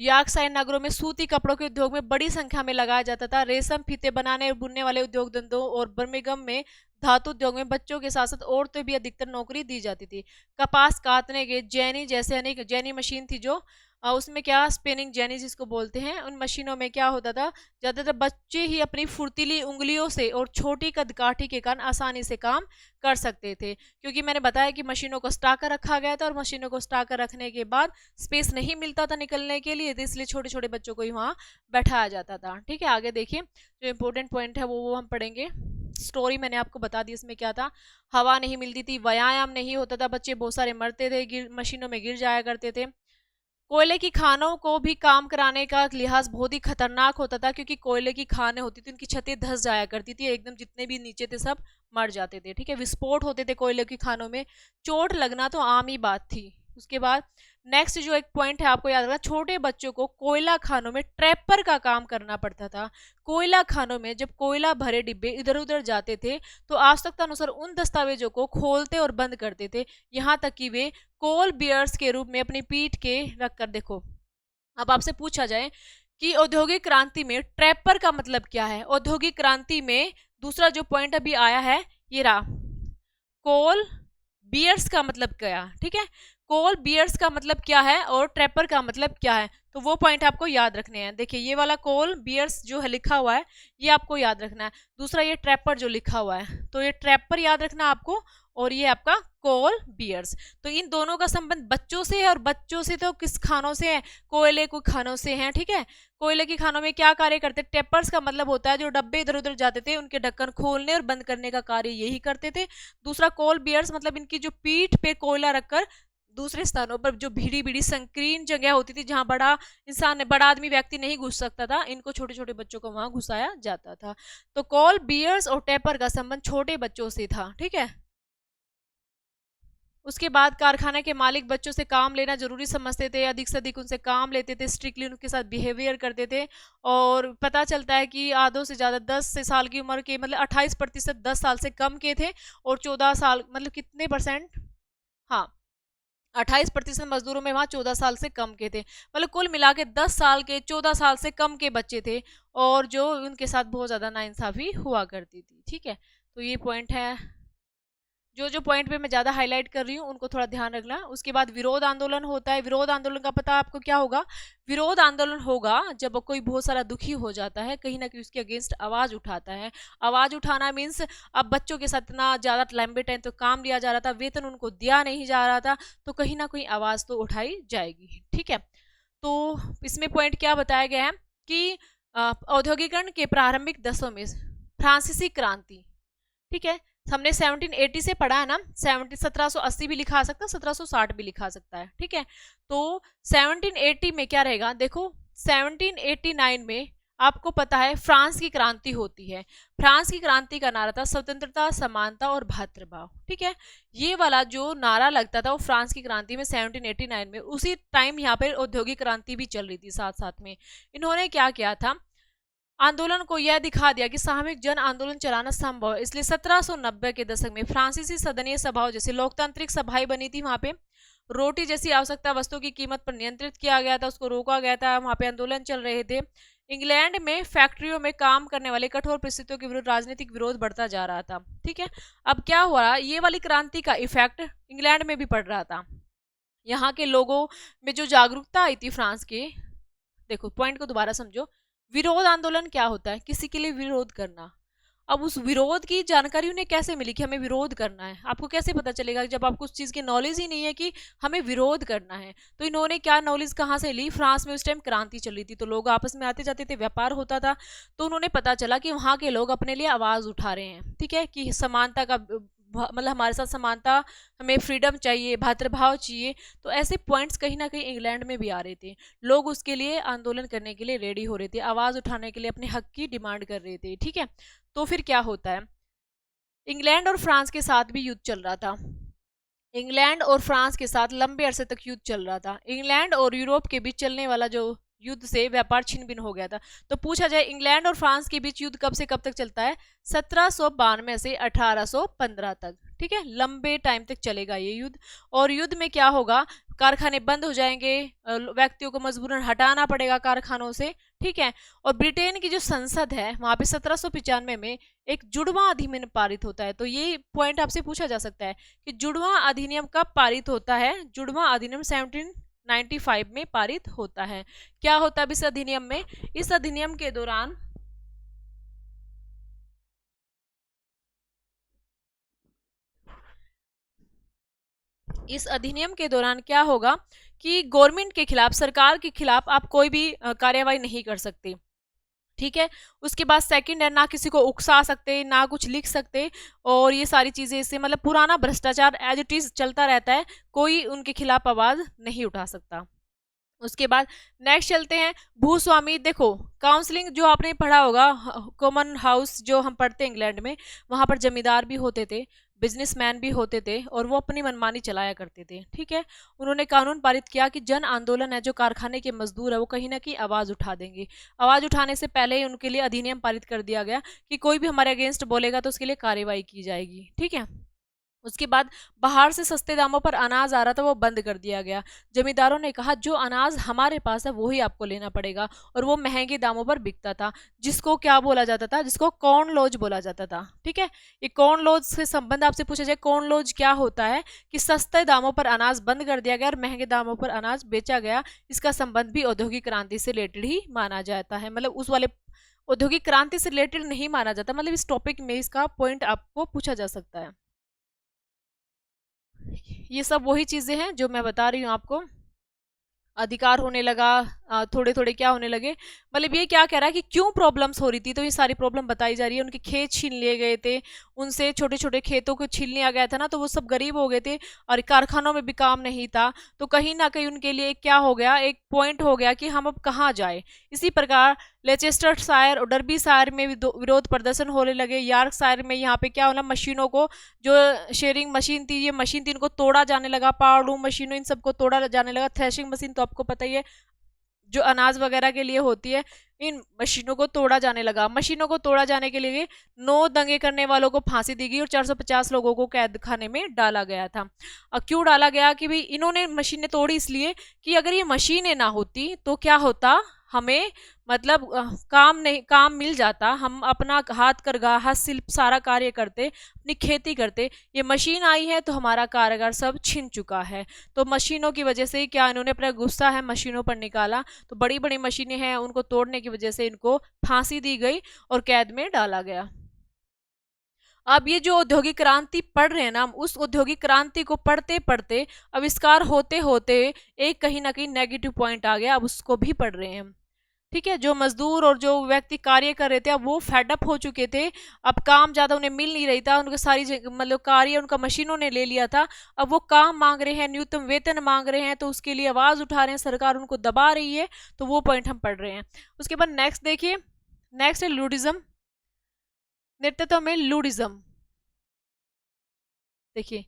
यार्कशायर नगरों में सूती कपड़ों के उद्योग में बड़ी संख्या में लगाया जाता था। रेशम, फीते बनाने और बुनने वाले उद्योग धंधों, और बर्मिंघम में धातु उद्योग में बच्चों के साथ साथ औरतें भी अधिकतर नौकरी दी जाती थी। कपास काटने के जैनी जैसे अनेक जैनी मशीन थी जो उसमें क्या स्पिनिंग जेनी जिसको बोलते हैं, उन मशीनों में क्या होता था, ज्यादातर बच्चे ही अपनी फुर्तीली उंगलियों से और छोटी कदकाठी के कारण आसानी से काम कर सकते थे, क्योंकि मैंने बताया कि मशीनों को स्टा कर रखा गया था और मशीनों को स्टा कर रखने के बाद स्पेस नहीं मिलता था निकलने के लिए, तो इसलिए छोटे छोटे बच्चों को ही वहाँ बैठाया जाता था। ठीक है, आगे देखिए जो इंपॉर्टेंट पॉइंट है वो हम पढ़ेंगे। स्टोरी मैंने आपको बता दी, इसमें क्या था, हवा नहीं मिलती थी, व्यायाम नहीं होता था, बच्चे बहुत सारे मरते थे, मशीनों में गिर जाया करते थे। कोयले की खानों को भी काम कराने का लिहाज बहुत ही खतरनाक होता था, क्योंकि कोयले की खानें होती थी, उनकी छतें धस जाया करती थी एकदम, जितने भी नीचे थे सब मर जाते थे। ठीक है, विस्फोट होते थे कोयले की खानों में, चोट लगना तो आम ही बात थी। उसके बाद नेक्स्ट जो एक पॉइंट है आपको याद रखना, छोटे बच्चों को कोयला खानों में ट्रैपर का काम करना पड़ता था। कोयला खानों में जब कोयला भरे डिब्बे इधर उधर जाते थे तो आवश्यकता अनुसार उन दस्तावेजों को खोलते और बंद करते थे, यहाँ तक कि वे कोल बियर्स के रूप में अपनी पीठ के रखकर, देखो अब आपसे पूछा जाए कि औद्योगिक क्रांति में ट्रैपर का मतलब क्या है। औद्योगिक क्रांति में दूसरा जो पॉइंट अभी आया है ये रहा, कोल बियर्स का मतलब क्या। ठीक है, कोल बियर्स का मतलब क्या है और ट्रैपर का मतलब क्या है, तो वो पॉइंट आपको याद रखने हैं। देखिए ये वाला कोल बियर्स जो है लिखा हुआ है ये आपको याद रखना है, दूसरा ये ट्रैपर जो लिखा हुआ है, तो ये ट्रैपर याद रखना आपको और ये आपका कोल बियर्स। तो इन दोनों का संबंध बच्चों से है, और बच्चों से तो किस खानों से है, कोयले को खानों से हैं। ठीक है, कोयले की खानों में क्या कार्य करते, टेपर्स का मतलब होता है जो डब्बे इधर उधर जाते थे उनके ढक्कन खोलने और बंद करने का कार्य यही करते थे। दूसरा कोल बियर्स मतलब इनकी जो पीठ पे कोयला रखकर दूसरे स्थानों पर जो भीड़ी भीड़ी संकीर्ण जगह होती थी जहां बड़ा इंसान बड़ा आदमी व्यक्ति नहीं घुस सकता था, इनको छोटे छोटे बच्चों को वहां घुसाया जाता था। तो कोल बियर्स और टेपर का संबंध छोटे बच्चों से था। ठीक है, उसके बाद कारखाने के मालिक बच्चों से काम लेना जरूरी समझते थे, अधिक से अधिक उनसे काम लेते थे, स्ट्रिक्टली उनके साथ बिहेवियर करते थे। और पता चलता है कि आधों से ज़्यादा 10 से साल की उम्र के मतलब 28% 10 साल से कम के थे, और 14 साल मतलब कितने परसेंट, हाँ 28% मजदूरों में वहाँ 14 साल से कम के थे, मतलब कुल मिला के 10 साल के 14 साल से कम के बच्चे थे, और जो उनके साथ बहुत ज़्यादा नाइंसाफ़ी हुआ करती थी। ठीक है, तो ये पॉइंट है, जो जो पॉइंट पे मैं ज़्यादा हाईलाइट कर रही हूँ उनको थोड़ा ध्यान रखना। उसके बाद विरोध आंदोलन होता है। विरोध आंदोलन का पता आपको क्या होगा, विरोध आंदोलन होगा जब कोई बहुत सारा दुखी हो जाता है, कहीं ना कहीं उसके अगेंस्ट आवाज़ उठाता है। आवाज़ उठाना मीन्स अब बच्चों के साथ इतना ज़्यादा लंबे टाइम तो काम लिया जा रहा था, वेतन उनको दिया नहीं जा रहा था, तो कहीं ना कहीं आवाज़ तो उठाई जाएगी। ठीक है, तो इसमें पॉइंट क्या बताया गया है कि औद्योगिकरण के प्रारंभिक दशकों में फ्रांसीसी क्रांति, ठीक है, हमने 1780 से पढ़ा है ना, 1780 भी लिखा सकता है, 1760 भी लिखा सकता है। ठीक है, तो 1780 में क्या रहेगा, देखो 1789 में आपको पता है फ्रांस की क्रांति होती है। फ्रांस की क्रांति का नारा था स्वतंत्रता, समानता और भ्रातृभाव। ठीक है, ये वाला जो नारा लगता था वो फ्रांस की क्रांति में 1789 में, उसी टाइम यहाँ पर औद्योगिक क्रांति भी चल रही थी साथ साथ में। इन्होंने क्या किया था, आंदोलन को यह दिखा दिया कि सामूहिक जन आंदोलन चलाना संभव है, इसलिए 1790 के दशक में फ्रांसीसी सदनीय सभाओं जैसे लोकतांत्रिक सभाएं बनी थी। वहां पे रोटी जैसी आवश्यकता वस्तुओं की कीमत पर नियंत्रित किया गया था, उसको रोका गया था, वहां पे आंदोलन चल रहे थे। इंग्लैंड में फैक्ट्रियों में काम करने वाले कठोर परिस्थितियों के विरुद्ध राजनीतिक विरोध बढ़ता जा रहा था। ठीक है, अब क्या हुआ, ये वाली क्रांति का इफेक्ट इंग्लैंड में भी पड़ रहा था। यहाँ के लोगों में जो जागरूकता आई थी फ्रांस के, देखो पॉइंट को दोबारा समझो, विरोध आंदोलन क्या होता है, किसी के लिए विरोध करना। अब उस विरोध की जानकारी उन्हें कैसे मिली कि हमें विरोध करना है, आपको कैसे पता चलेगा जब आपको उस चीज़ की नॉलेज ही नहीं है कि हमें विरोध करना है। तो इन्होंने क्या नॉलेज कहाँ से ली, फ्रांस में उस टाइम क्रांति चल रही थी, तो लोग आपस में आते जाते थे, व्यापार होता था, तो उन्होंने पता चला कि वहाँ के लोग अपने लिए आवाज़ उठा रहे हैं। ठीक है, कि समानता का मतलब हमारे साथ समानता, हमें फ्रीडम चाहिए, भातृभाव चाहिए। तो ऐसे पॉइंट्स कहीं ना कहीं इंग्लैंड में भी आ रहे थे, लोग उसके लिए आंदोलन करने के लिए रेडी हो रहे थे, आवाज़ उठाने के लिए अपने हक की डिमांड कर रहे थे। ठीक है, तो फिर क्या होता है, इंग्लैंड और फ्रांस के साथ भी युद्ध चल रहा था। इंग्लैंड और फ्रांस के साथ लंबे अरसे तक युद्ध चल रहा था। इंग्लैंड और यूरोप के बीच चलने वाला जो युद्ध से व्यापार छिन्न भिन्न हो गया था। तो पूछा जाए इंग्लैंड और फ्रांस के बीच युद्ध कब से कब तक चलता है? 1792 से 1815 तक। ठीक है, लंबे टाइम तक चलेगा ये युद्ध। और युद्ध में क्या होगा, कारखाने बंद हो जाएंगे, व्यक्तियों को मजबूरन हटाना पड़ेगा कारखानों से। ठीक है, और ब्रिटेन की जो संसद है वहां पे 1795 में एक जुड़वां अधिनियम पारित होता है। तो ये पॉइंट आपसे पूछा जा सकता है कि जुड़वां अधिनियम कब पारित होता है? जुड़वां अधिनियम 1795 में पारित होता है। क्या होता है इस अधिनियम में? इस अधिनियम के दौरान क्या होगा कि गवर्नमेंट के खिलाफ, सरकार के खिलाफ आप कोई भी कार्यवाही नहीं कर सकते। ठीक है, उसके बाद सेकंड है, ना किसी को उकसा सकते, ना कुछ लिख सकते, और ये सारी चीजें, इससे मतलब पुराना भ्रष्टाचार एज इट इज चलता रहता है, कोई उनके खिलाफ आवाज नहीं उठा सकता। उसके बाद नेक्स्ट चलते हैं, भूस्वामी। देखो, काउंसलिंग जो आपने पढ़ा होगा, कॉमन हाउस जो हम पढ़ते हैं इंग्लैंड में, वहां पर जमींदार भी होते थे, बिजनेसमैन भी होते थे, और वो अपनी मनमानी चलाया करते थे। ठीक है, उन्होंने कानून पारित किया कि जन आंदोलन है, जो कारखाने के मजदूर है वो कहीं ना कहीं आवाज उठा देंगे। आवाज उठाने से पहले ही उनके लिए अधिनियम पारित कर दिया गया कि कोई भी हमारे अगेंस्ट बोलेगा तो उसके लिए कार्रवाई की जाएगी। ठीक है, उसके बाद बाहर से सस्ते दामों पर अनाज आ रहा था, वो बंद कर दिया गया। जमींदारों ने कहा जो अनाज हमारे पास है वो ही आपको लेना पड़ेगा, और वो महंगे दामों पर बिकता था, जिसको क्या बोला जाता था? जिसको कॉर्न लॉज बोला जाता था। ठीक है, ये कॉर्न लॉज से संबंध आपसे पूछा जाए, कॉर्न लॉज क्या होता है? कि सस्ते दामों पर अनाज बंद कर दिया गया और महंगे दामों पर अनाज बेचा गया। इसका संबंध भी औद्योगिक क्रांति से रिलेटेड ही माना जाता है, मतलब उस वाले औद्योगिक क्रांति से रिलेटेड नहीं माना जाता, मतलब इस टॉपिक में इसका पॉइंट आपको पूछा जा सकता है। ये सब वही चीजें हैं जो मैं बता रही हूँ आपको। अधिकार होने लगा, थोड़े थोड़े क्या होने लगे, मतलब ये क्या कह रहा है कि क्यों प्रॉब्लम्स हो रही थी, तो ये सारी प्रॉब्लम बताई जा रही है। उनके खेत छीन लिए गए थे, उनसे छोटे छोटे खेतों को छीन लिया गया था ना, तो वो सब गरीब हो गए थे, और कारखानों में भी काम नहीं था, तो कहीं ना कहीं उनके लिए क्या हो गया, एक पॉइंट हो गया कि हम अब कहाँ जाए। इसी प्रकार लेचेस्टरशायर और डर्बीशायर में विरोध प्रदर्शन होने लगे। यॉर्कशायर में यहाँ पे क्या होना, मशीनों को, जो शेयरिंग मशीन थी, ये मशीन थी, इनको तोड़ा जाने लगा, पावर लूम मशीनों, इन सबको तोड़ा जाने लगा। थ्रेशिंग मशीन तो आपको पता ही है, जो अनाज वगैरह के लिए होती है, इन मशीनों को तोड़ा जाने लगा। मशीनों को तोड़ा जाने के लिए 9 दंगे करने वालों को फांसी दी गई और 450 लोगों को कैद खाने में डाला गया था। क्यों डाला गया? कि भाई इन्होंने मशीनें तोड़ी इसलिए कि अगर ये मशीनें ना होती तो क्या होता, हमें मतलब काम मिल जाता, हम अपना हाथ करगा, हस्तशिल्प सारा कार्य करते, अपनी खेती करते। ये मशीन आई है तो हमारा कारीगर सब छिन चुका है। तो मशीनों की वजह से क्या इन्होंने अपना गुस्सा है मशीनों पर निकाला, तो बड़ी बड़ी मशीनें हैं उनको तोड़ने की वजह से इनको फांसी दी गई और कैद में डाला गया। अब ये जो औद्योगिक क्रांति पढ़ रहे हैं ना, हम उस औद्योगिक क्रांति को पढ़ते पढ़ते, आविष्कार होते होते एक कहीं ना कहीं नेगेटिव पॉइंट आ गया, अब उसको भी पढ़ रहे हैं हम। ठीक है, जो मजदूर और जो व्यक्ति कार्य कर रहे थे, अब वो फेडअप हो चुके थे, अब काम ज्यादा उन्हें मिल नहीं रही था, उनके सारी मतलब कार्य उनका मशीनों ने ले लिया था। अब वो काम मांग रहे हैं, न्यूनतम वेतन मांग रहे हैं, तो उसके लिए आवाज उठा रहे हैं, सरकार उनको दबा रही है। तो वो पॉइंट हम पढ़ रहे हैं। उसके बाद नेक्स्ट देखिए, नेक्स्ट है लूडिज्म। नेतृत्व में लूडिज्म, देखिए,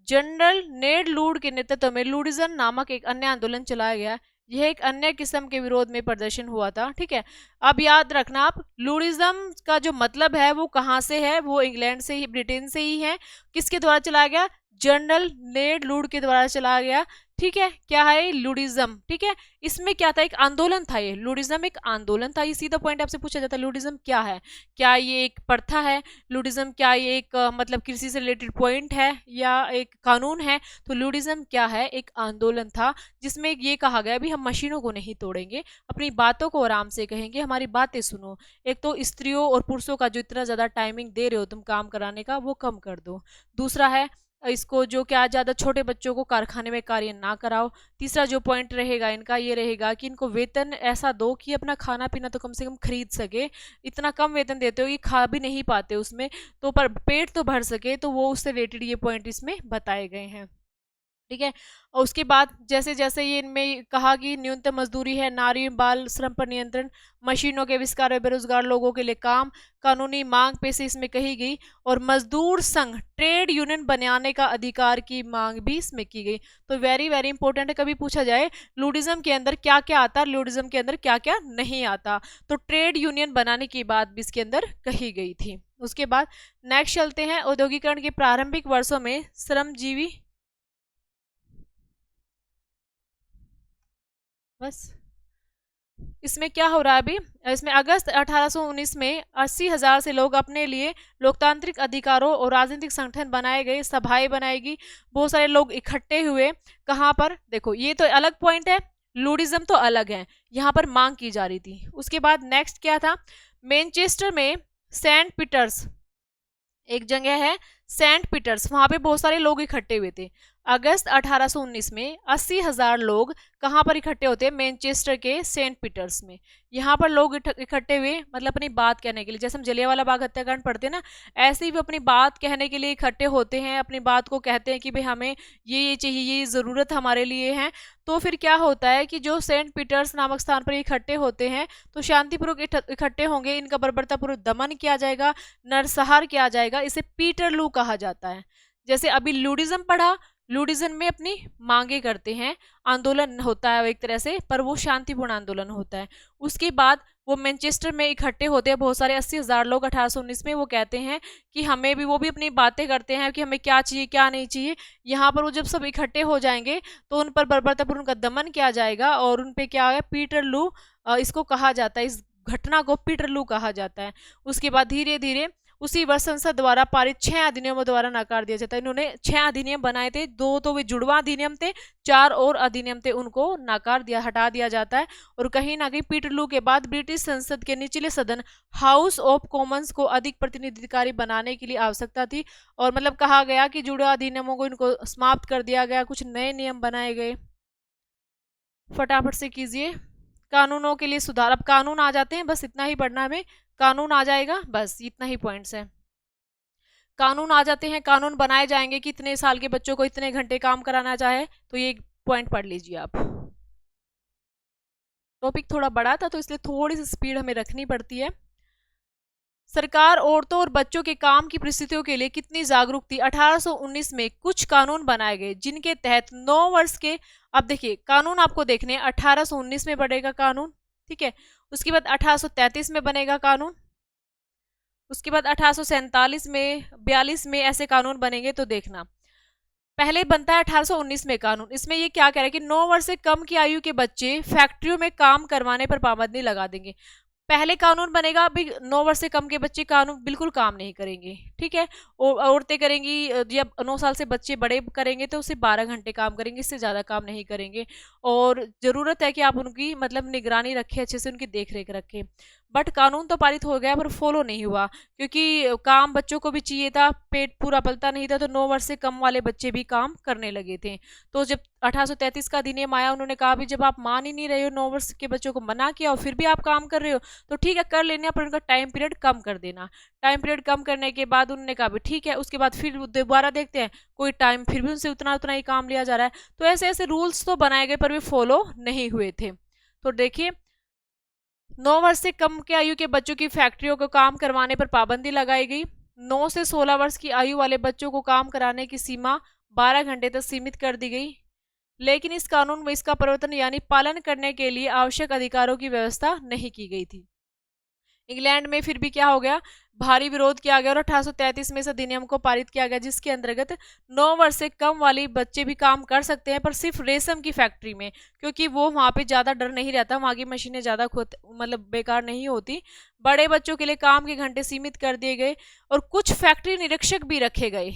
जनरल नेड लूड के नेतृत्व में लूडिज्म नामक एक अन्य आंदोलन चलाया गया। यह एक अन्य किस्म के विरोध में प्रदर्शन हुआ था। ठीक है, अब याद रखना आप, लूडिज्म का जो मतलब है वो कहाँ से है, वो इंग्लैंड से ही, ब्रिटेन से ही है। किसके द्वारा चलाया गया? जनरल नेड लूड के द्वारा चलाया गया। ठीक है, क्या है लूडिज्म? ठीक है, इसमें क्या था, एक आंदोलन था, ये लूडिज्म एक आंदोलन था। ये सीधा पॉइंट आपसे पूछा जाता है, लूडिज्म क्या है? क्या ये एक प्रथा है? लूडिज्म क्या ये एक मतलब कृषि से रिलेटेड पॉइंट है या एक कानून है? तो लूडिज्म क्या है? एक आंदोलन था, जिसमें ये कहा गया भी हम मशीनों को नहीं तोड़ेंगे, अपनी बातों को आराम से कहेंगे, हमारी बातें सुनो। एक तो स्त्रियों और पुरुषों का जो इतना ज्यादा टाइमिंग दे रहे हो तुम काम कराने का, वो कम कर दो। दूसरा है, इसको जो क्या ज्यादा छोटे बच्चों को कारखाने में कार्य ना कराओ। तीसरा जो पॉइंट रहेगा इनका ये रहेगा कि इनको वेतन ऐसा दो कि अपना खाना पीना तो कम से कम खरीद सके। इतना कम वेतन देते हो कि खा भी नहीं पाते उसमें, तो पर पेट तो भर सके, तो वो उससे रिलेटेड ये पॉइंट इसमें बताए गए हैं। ठीक है। और उसके बाद जैसे जैसे ये इनमें कहा कि न्यूनतम मजदूरी है, नारी बाल श्रम पर नियंत्रण, मशीनों के आविष्कार, बेरोजगार लोगों के लिए काम, कानूनी मांग पे से इसमें कही गई, और मजदूर संघ ट्रेड यूनियन बनाने का अधिकार की मांग भी इसमें की गई। तो वेरी वेरी इंपॉर्टेंट है, कभी पूछा जाए लूडिज्म के अंदर क्या क्या आता है, लूडिज्म के अंदर क्या क्या नहीं आता, तो ट्रेड यूनियन बनाने की बात भी इसके अंदर कही गई थी। उसके बाद नेक्स्ट चलते हैं, औद्योगिकरण के प्रारंभिक वर्षों में श्रमजीवी, बस इसमें क्या हो रहा है अभी, इसमें अगस्त 1819 में 80,000 से लोग अपने लिए लोकतांत्रिक अधिकारों और राजनीतिक संगठन बनाए गए, सभाएं बनाएगी, बहुत सारे लोग इकट्ठे हुए। कहाँ पर, देखो ये तो अलग पॉइंट है, लूडिज्म तो अलग है, यहाँ पर मांग की जा रही थी। उसके बाद नेक्स्ट क्या था, मैनचेस्टर में सेंट पीटर्स एक जगह है, सेंट पीटर्स, वहां पे बहुत सारे लोग इकट्ठे हुए थे। अगस्त 1819 में 80,000 लोग कहाँ पर इकट्ठे होते हैं, मैनचेस्टर के सेंट पीटर्स में। यहाँ पर लोग इकट्ठे हुए, मतलब अपनी बात कहने के लिए, जैसे हम जलियांवाला बाग हत्याकांड पढ़ते हैं ना, ऐसे ही वो अपनी बात कहने के लिए इकट्ठे होते हैं, अपनी बात को कहते हैं कि भाई हमें ये चाहिए, ये ज़रूरत हमारे लिए है। तो फिर क्या होता है कि जो सेंट पीटर्स नामक स्थान पर इकट्ठे होते हैं, तो शांतिपूर्वक इकट्ठे होंगे, इनका बर्बरतापूर्वक दमन किया जाएगा, नरसंहार किया जाएगा, इसे पीटरलू कहा जाता है। जैसे अभी लूडिज्म पढ़ा, लूडिज्म में अपनी मांगे करते हैं, आंदोलन होता है एक तरह से, पर वो शांतिपूर्ण आंदोलन होता है। उसके बाद वो मैनचेस्टर में इकट्ठे होते हैं बहुत सारे 80,000 लोग 1819 में, वो कहते हैं कि हमें भी, वो भी अपनी बातें करते हैं कि हमें क्या चाहिए क्या नहीं चाहिए। यहाँ पर वो जब सब इकट्ठे हो जाएंगे तो उन पर बर्बरतापूर्वक उनका दमन किया जाएगा, और उन पे क्या है, पीटरलू इसको कहा जाता है, इस घटना को पीटरलू कहा जाता है। उसके बाद धीरे धीरे उसी वर्ष संसद द्वारा पारित 6 अधिनियमों द्वारा नकार दिया जाता है। इन्होंने 6 अधिनियम बनाए थे, 2 तो वे जुड़वा अधिनियम थे, 4 और अधिनियम थे, उनको नकार दिया, हटा दिया जाता है। और कहीं ना कहीं पीटरलू के बाद ब्रिटिश संसद के निचले सदन हाउस ऑफ कॉमन्स को अधिक प्रतिनिधिकारी बनाने के लिए आवश्यकता थी, और मतलब कहा गया कि जुड़वा अधिनियमों को इनको समाप्त कर दिया गया, कुछ नए नियम बनाए गए। फटाफट से कीजिए। कानूनों के लिए सुधार, अब कानून आ जाते हैं, बस इतना ही पढ़ना हमें, कानून आ जाएगा, बस इतना ही पॉइंट्स है। कानून आ जाते हैं, कानून बनाए जाएंगे कि इतने साल के बच्चों को इतने घंटे काम कराना चाहे, तो ये पॉइंट पढ़ लीजिए आप। टॉपिक थोड़ा बड़ा था तो इसलिए थोड़ी सी स्पीड हमें रखनी पड़ती है। सरकार औरतों और बच्चों के काम की परिस्थितियों के लिए कितनी जागरूक थी। 1819 में कुछ कानून बनाए गए जिनके तहत 9 वर्ष के, अब देखिए कानून आपको देखने हैं, 1819 में बनेगा कानून, ठीक है, उसके बाद 1833 में बनेगा कानून, उसके बाद 1847 में, 42 में ऐसे कानून बनेंगे। तो देखना, पहले बनता है 1819 में कानून, इसमें ये क्या कह रहा है कि 9 वर्ष से कम की आयु के बच्चे फैक्ट्रियों में काम करवाने पर पाबंदी लगा देंगे। पहले कानून बनेगा, अभी 9 वर्ष से कम के बच्चे कानून बिल्कुल काम नहीं करेंगे, ठीक है, औरतें करेंगी, जब 9 साल से बच्चे बड़े करेंगे तो उसे 12 घंटे काम करेंगे, इससे ज़्यादा काम नहीं करेंगे। और ज़रूरत है कि आप उनकी मतलब निगरानी रखें, अच्छे से उनकी देख रेख रखें। बट कानून तो पारित हो गया पर फॉलो नहीं हुआ, क्योंकि काम बच्चों को भी चाहिए था, पेट पूरा पलता नहीं था, तो 9 वर्ष से कम वाले बच्चे भी काम करने लगे थे। तो जब 1833 का अधिनियम आया, उन्होंने कहा भी जब आप मान ही नहीं रहे हो, 9 वर्ष के बच्चों को मना किया और फिर भी आप काम कर रहे हो, तो ठीक है कर लेना, पर उनका टाइम पीरियड कम कर देना। टाइम पीरियड कम करने के बाद उन्होंने कहा भी ठीक है, उसके बाद फिर दोबारा देखते हैं कोई टाइम, फिर भी उनसे उतना उतना ही काम लिया जा रहा है। तो ऐसे ऐसे रूल्स तो बनाए गए पर वे फॉलो नहीं हुए थे। तो देखिए, 9 वर्ष से कम के आयु के बच्चों की फैक्ट्रियों को काम करवाने पर पाबंदी लगाई गई। 9 से 16 वर्ष की आयु वाले बच्चों को काम कराने की सीमा 12 घंटे तक सीमित कर दी गई। लेकिन इस कानून में इसका परिवर्तन यानी पालन करने के लिए आवश्यक अधिकारों की व्यवस्था नहीं की गई थी। इंग्लैंड में फिर भी क्या हो गया, भारी विरोध किया गया और 1833 में इस अधिनियम को पारित किया गया, जिसके अंतर्गत 9 वर्ष से कम वाले बच्चे भी काम कर सकते हैं, पर सिर्फ रेशम की फैक्ट्री में, क्योंकि वो वहाँ पे ज़्यादा डर नहीं रहता, वहाँ की मशीनें ज़्यादा मतलब बेकार नहीं होती। बड़े बच्चों के लिए काम के घंटे सीमित कर दिए गए और कुछ फैक्ट्री निरीक्षक भी रखे गए,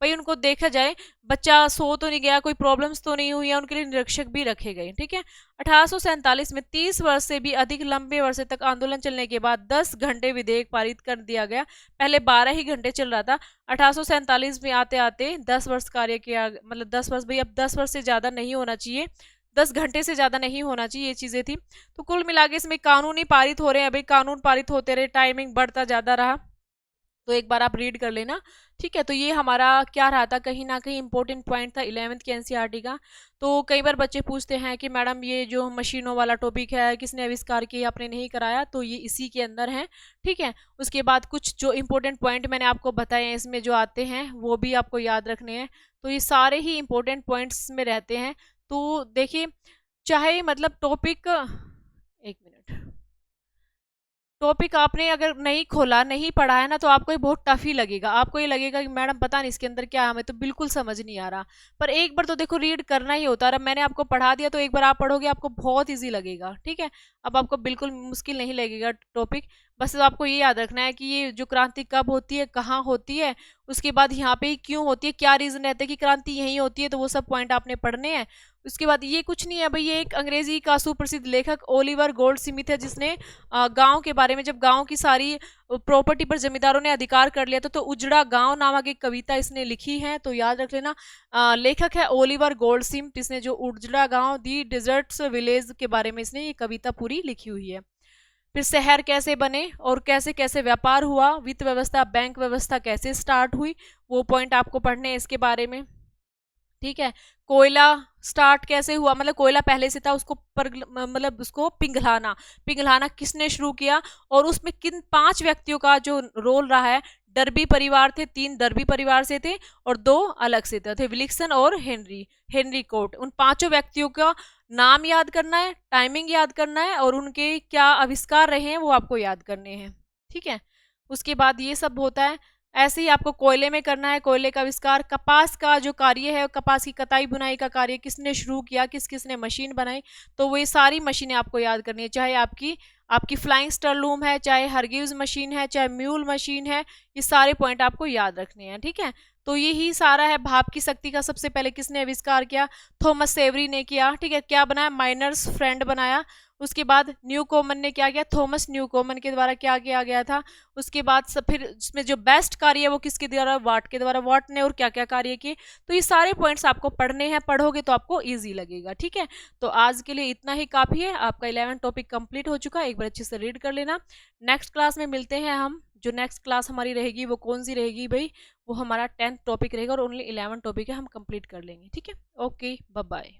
भाई उनको देखा जाए बच्चा सो तो नहीं गया, कोई प्रॉब्लम्स तो नहीं हुई है, उनके लिए निरीक्षक भी रखे गए, ठीक है। 1847 में 30 वर्ष से भी अधिक लंबे वर्ष तक आंदोलन चलने के बाद 10 घंटे विधेयक पारित कर दिया गया। पहले 12 ही घंटे चल रहा था, 1847 में आते आते 10 वर्ष कार्य किया, मतलब 10 वर्ष, भाई अब 10 वर्ष से ज़्यादा नहीं होना चाहिए, 10 घंटे से ज़्यादा नहीं होना चाहिए, ये चीज़ें थी। तो कुल मिला के इसमें कानून ही पारित हो रहे हैं, भाई कानून पारित होते रहे, टाइमिंग बढ़ता ज़्यादा रहा। तो एक बार आप रीड कर लेना, ठीक है। तो ये हमारा क्या रहा था, कहीं ना कहीं इंपॉर्टेंट पॉइंट था 11वीं के एनसीईआरटी का। तो कई बार बच्चे पूछते हैं कि मैडम ये जो मशीनों वाला टॉपिक है किसने आविष्कार किया, आपने नहीं कराया, तो ये इसी के अंदर है, ठीक है। उसके बाद कुछ जो इंपॉर्टेंट पॉइंट मैंने आपको बताए हैं इसमें जो आते हैं वो भी आपको याद रखने हैं। तो ये सारे ही इंपॉर्टेंट पॉइंट्स में रहते हैं। तो देखिए, चाहे मतलब टॉपिक, एक मिनट, टॉपिक आपने अगर नहीं खोला, नहीं पढ़ा है ना, तो आपको ये बहुत टफ ही लगेगा। आपको ये लगेगा कि मैडम पता नहीं इसके अंदर क्या है, हमें तो बिल्कुल समझ नहीं आ रहा। पर एक बार तो देखो रीड करना ही होता है। अब मैंने आपको पढ़ा दिया तो एक बार आप पढ़ोगे आपको बहुत इजी लगेगा, ठीक है। अब आपको बिल्कुल मुश्किल नहीं लगेगा टॉपिक। बस आपको ये याद रखना है कि ये जो क्रांति कब होती है, कहाँ होती है, उसके बाद यहाँ पे क्यों होती है, क्या रीजन रहता है कि क्रांति यहीं होती है, तो वो सब पॉइंट आपने पढ़ने हैं। उसके बाद ये कुछ नहीं है भाई, ये एक अंग्रेजी का सुप्रसिद्ध लेखक ओलिवर गोल्डस्मिथ है, जिसने गांव के बारे में, जब गांव की सारी प्रॉपर्टी पर जमींदारों ने अधिकार कर लिया था, तो उजड़ा गांव नामक एक कविता इसने लिखी है, तो याद रख लेना। लेखक है ओलिवर गोल्डस्मिथ, इसने जो उजड़ा गांव, दी डिजर्ट्स विलेज के बारे में इसने ये कविता पूरी लिखी हुई है। फिर शहर कैसे बने और कैसे कैसे व्यापार हुआ, वित्त व्यवस्था, बैंक व्यवस्था कैसे स्टार्ट हुई, वो पॉइंट आपको पढ़ने हैं इसके बारे में, ठीक है। कोयला स्टार्ट कैसे हुआ, मतलब कोयला पहले से था, उसको पर मतलब उसको पिघलाना, पिघलाना किसने शुरू किया, और उसमें किन 5 व्यक्तियों का जो रोल रहा है। डर्बी परिवार थे, 3 डर्बी परिवार से थे और 2 अलग से थे विल्सन और हेनरी, हेनरी कोट। उन 5 व्यक्तियों का नाम याद करना है, टाइमिंग याद करना है, और उनके क्या आविष्कार रहे हैं वो आपको याद करने हैं, ठीक है। उसके बाद ये सब होता है। ऐसे ही आपको कोयले में करना है, कोयले का आविष्कार। कपास का जो कार्य है, कपास की कताई बुनाई का कार्य किसने शुरू किया, किस किसने मशीन बनाई, तो वो ये सारी मशीनें आपको याद करनी है। चाहे आपकी आपकी फ्लाइंग स्टरलूम है, चाहे हरगिव्स मशीन है, चाहे म्यूल मशीन है, ये सारे पॉइंट आपको याद रखने हैं, ठीक है। तो यही सारा है। भाप की शक्ति का सबसे पहले किसने आविष्कार किया, थॉमस सेवरी ने किया, ठीक है। क्या बनाया, माइनर्स फ्रेंड बनाया। उसके बाद न्यू कॉमन ने क्या किया, थॉमस न्यू कॉमन के द्वारा क्या किया गया था। उसके बाद फिर इसमें जो बेस्ट कार्य है वो किसके द्वारा, वाट के द्वारा, वाट ने और क्या क्या कार्य किए। तो ये सारे पॉइंट्स आपको पढ़ने हैं, पढ़ोगे तो आपको ईजी लगेगा, ठीक है। तो आज के लिए इतना ही काफी है, आपका 11 टॉपिक कंप्लीट हो चुका है, एक बार अच्छे से रीड कर लेना। नेक्स्ट क्लास में मिलते हैं हम। जो नेक्स्ट क्लास हमारी रहेगी वो कौन सी रहेगी भाई, वो हमारा 10th टॉपिक रहेगा, और ओनली 11 टॉपिक है, हम कंप्लीट कर लेंगे, ठीक है। Okay, bye bye.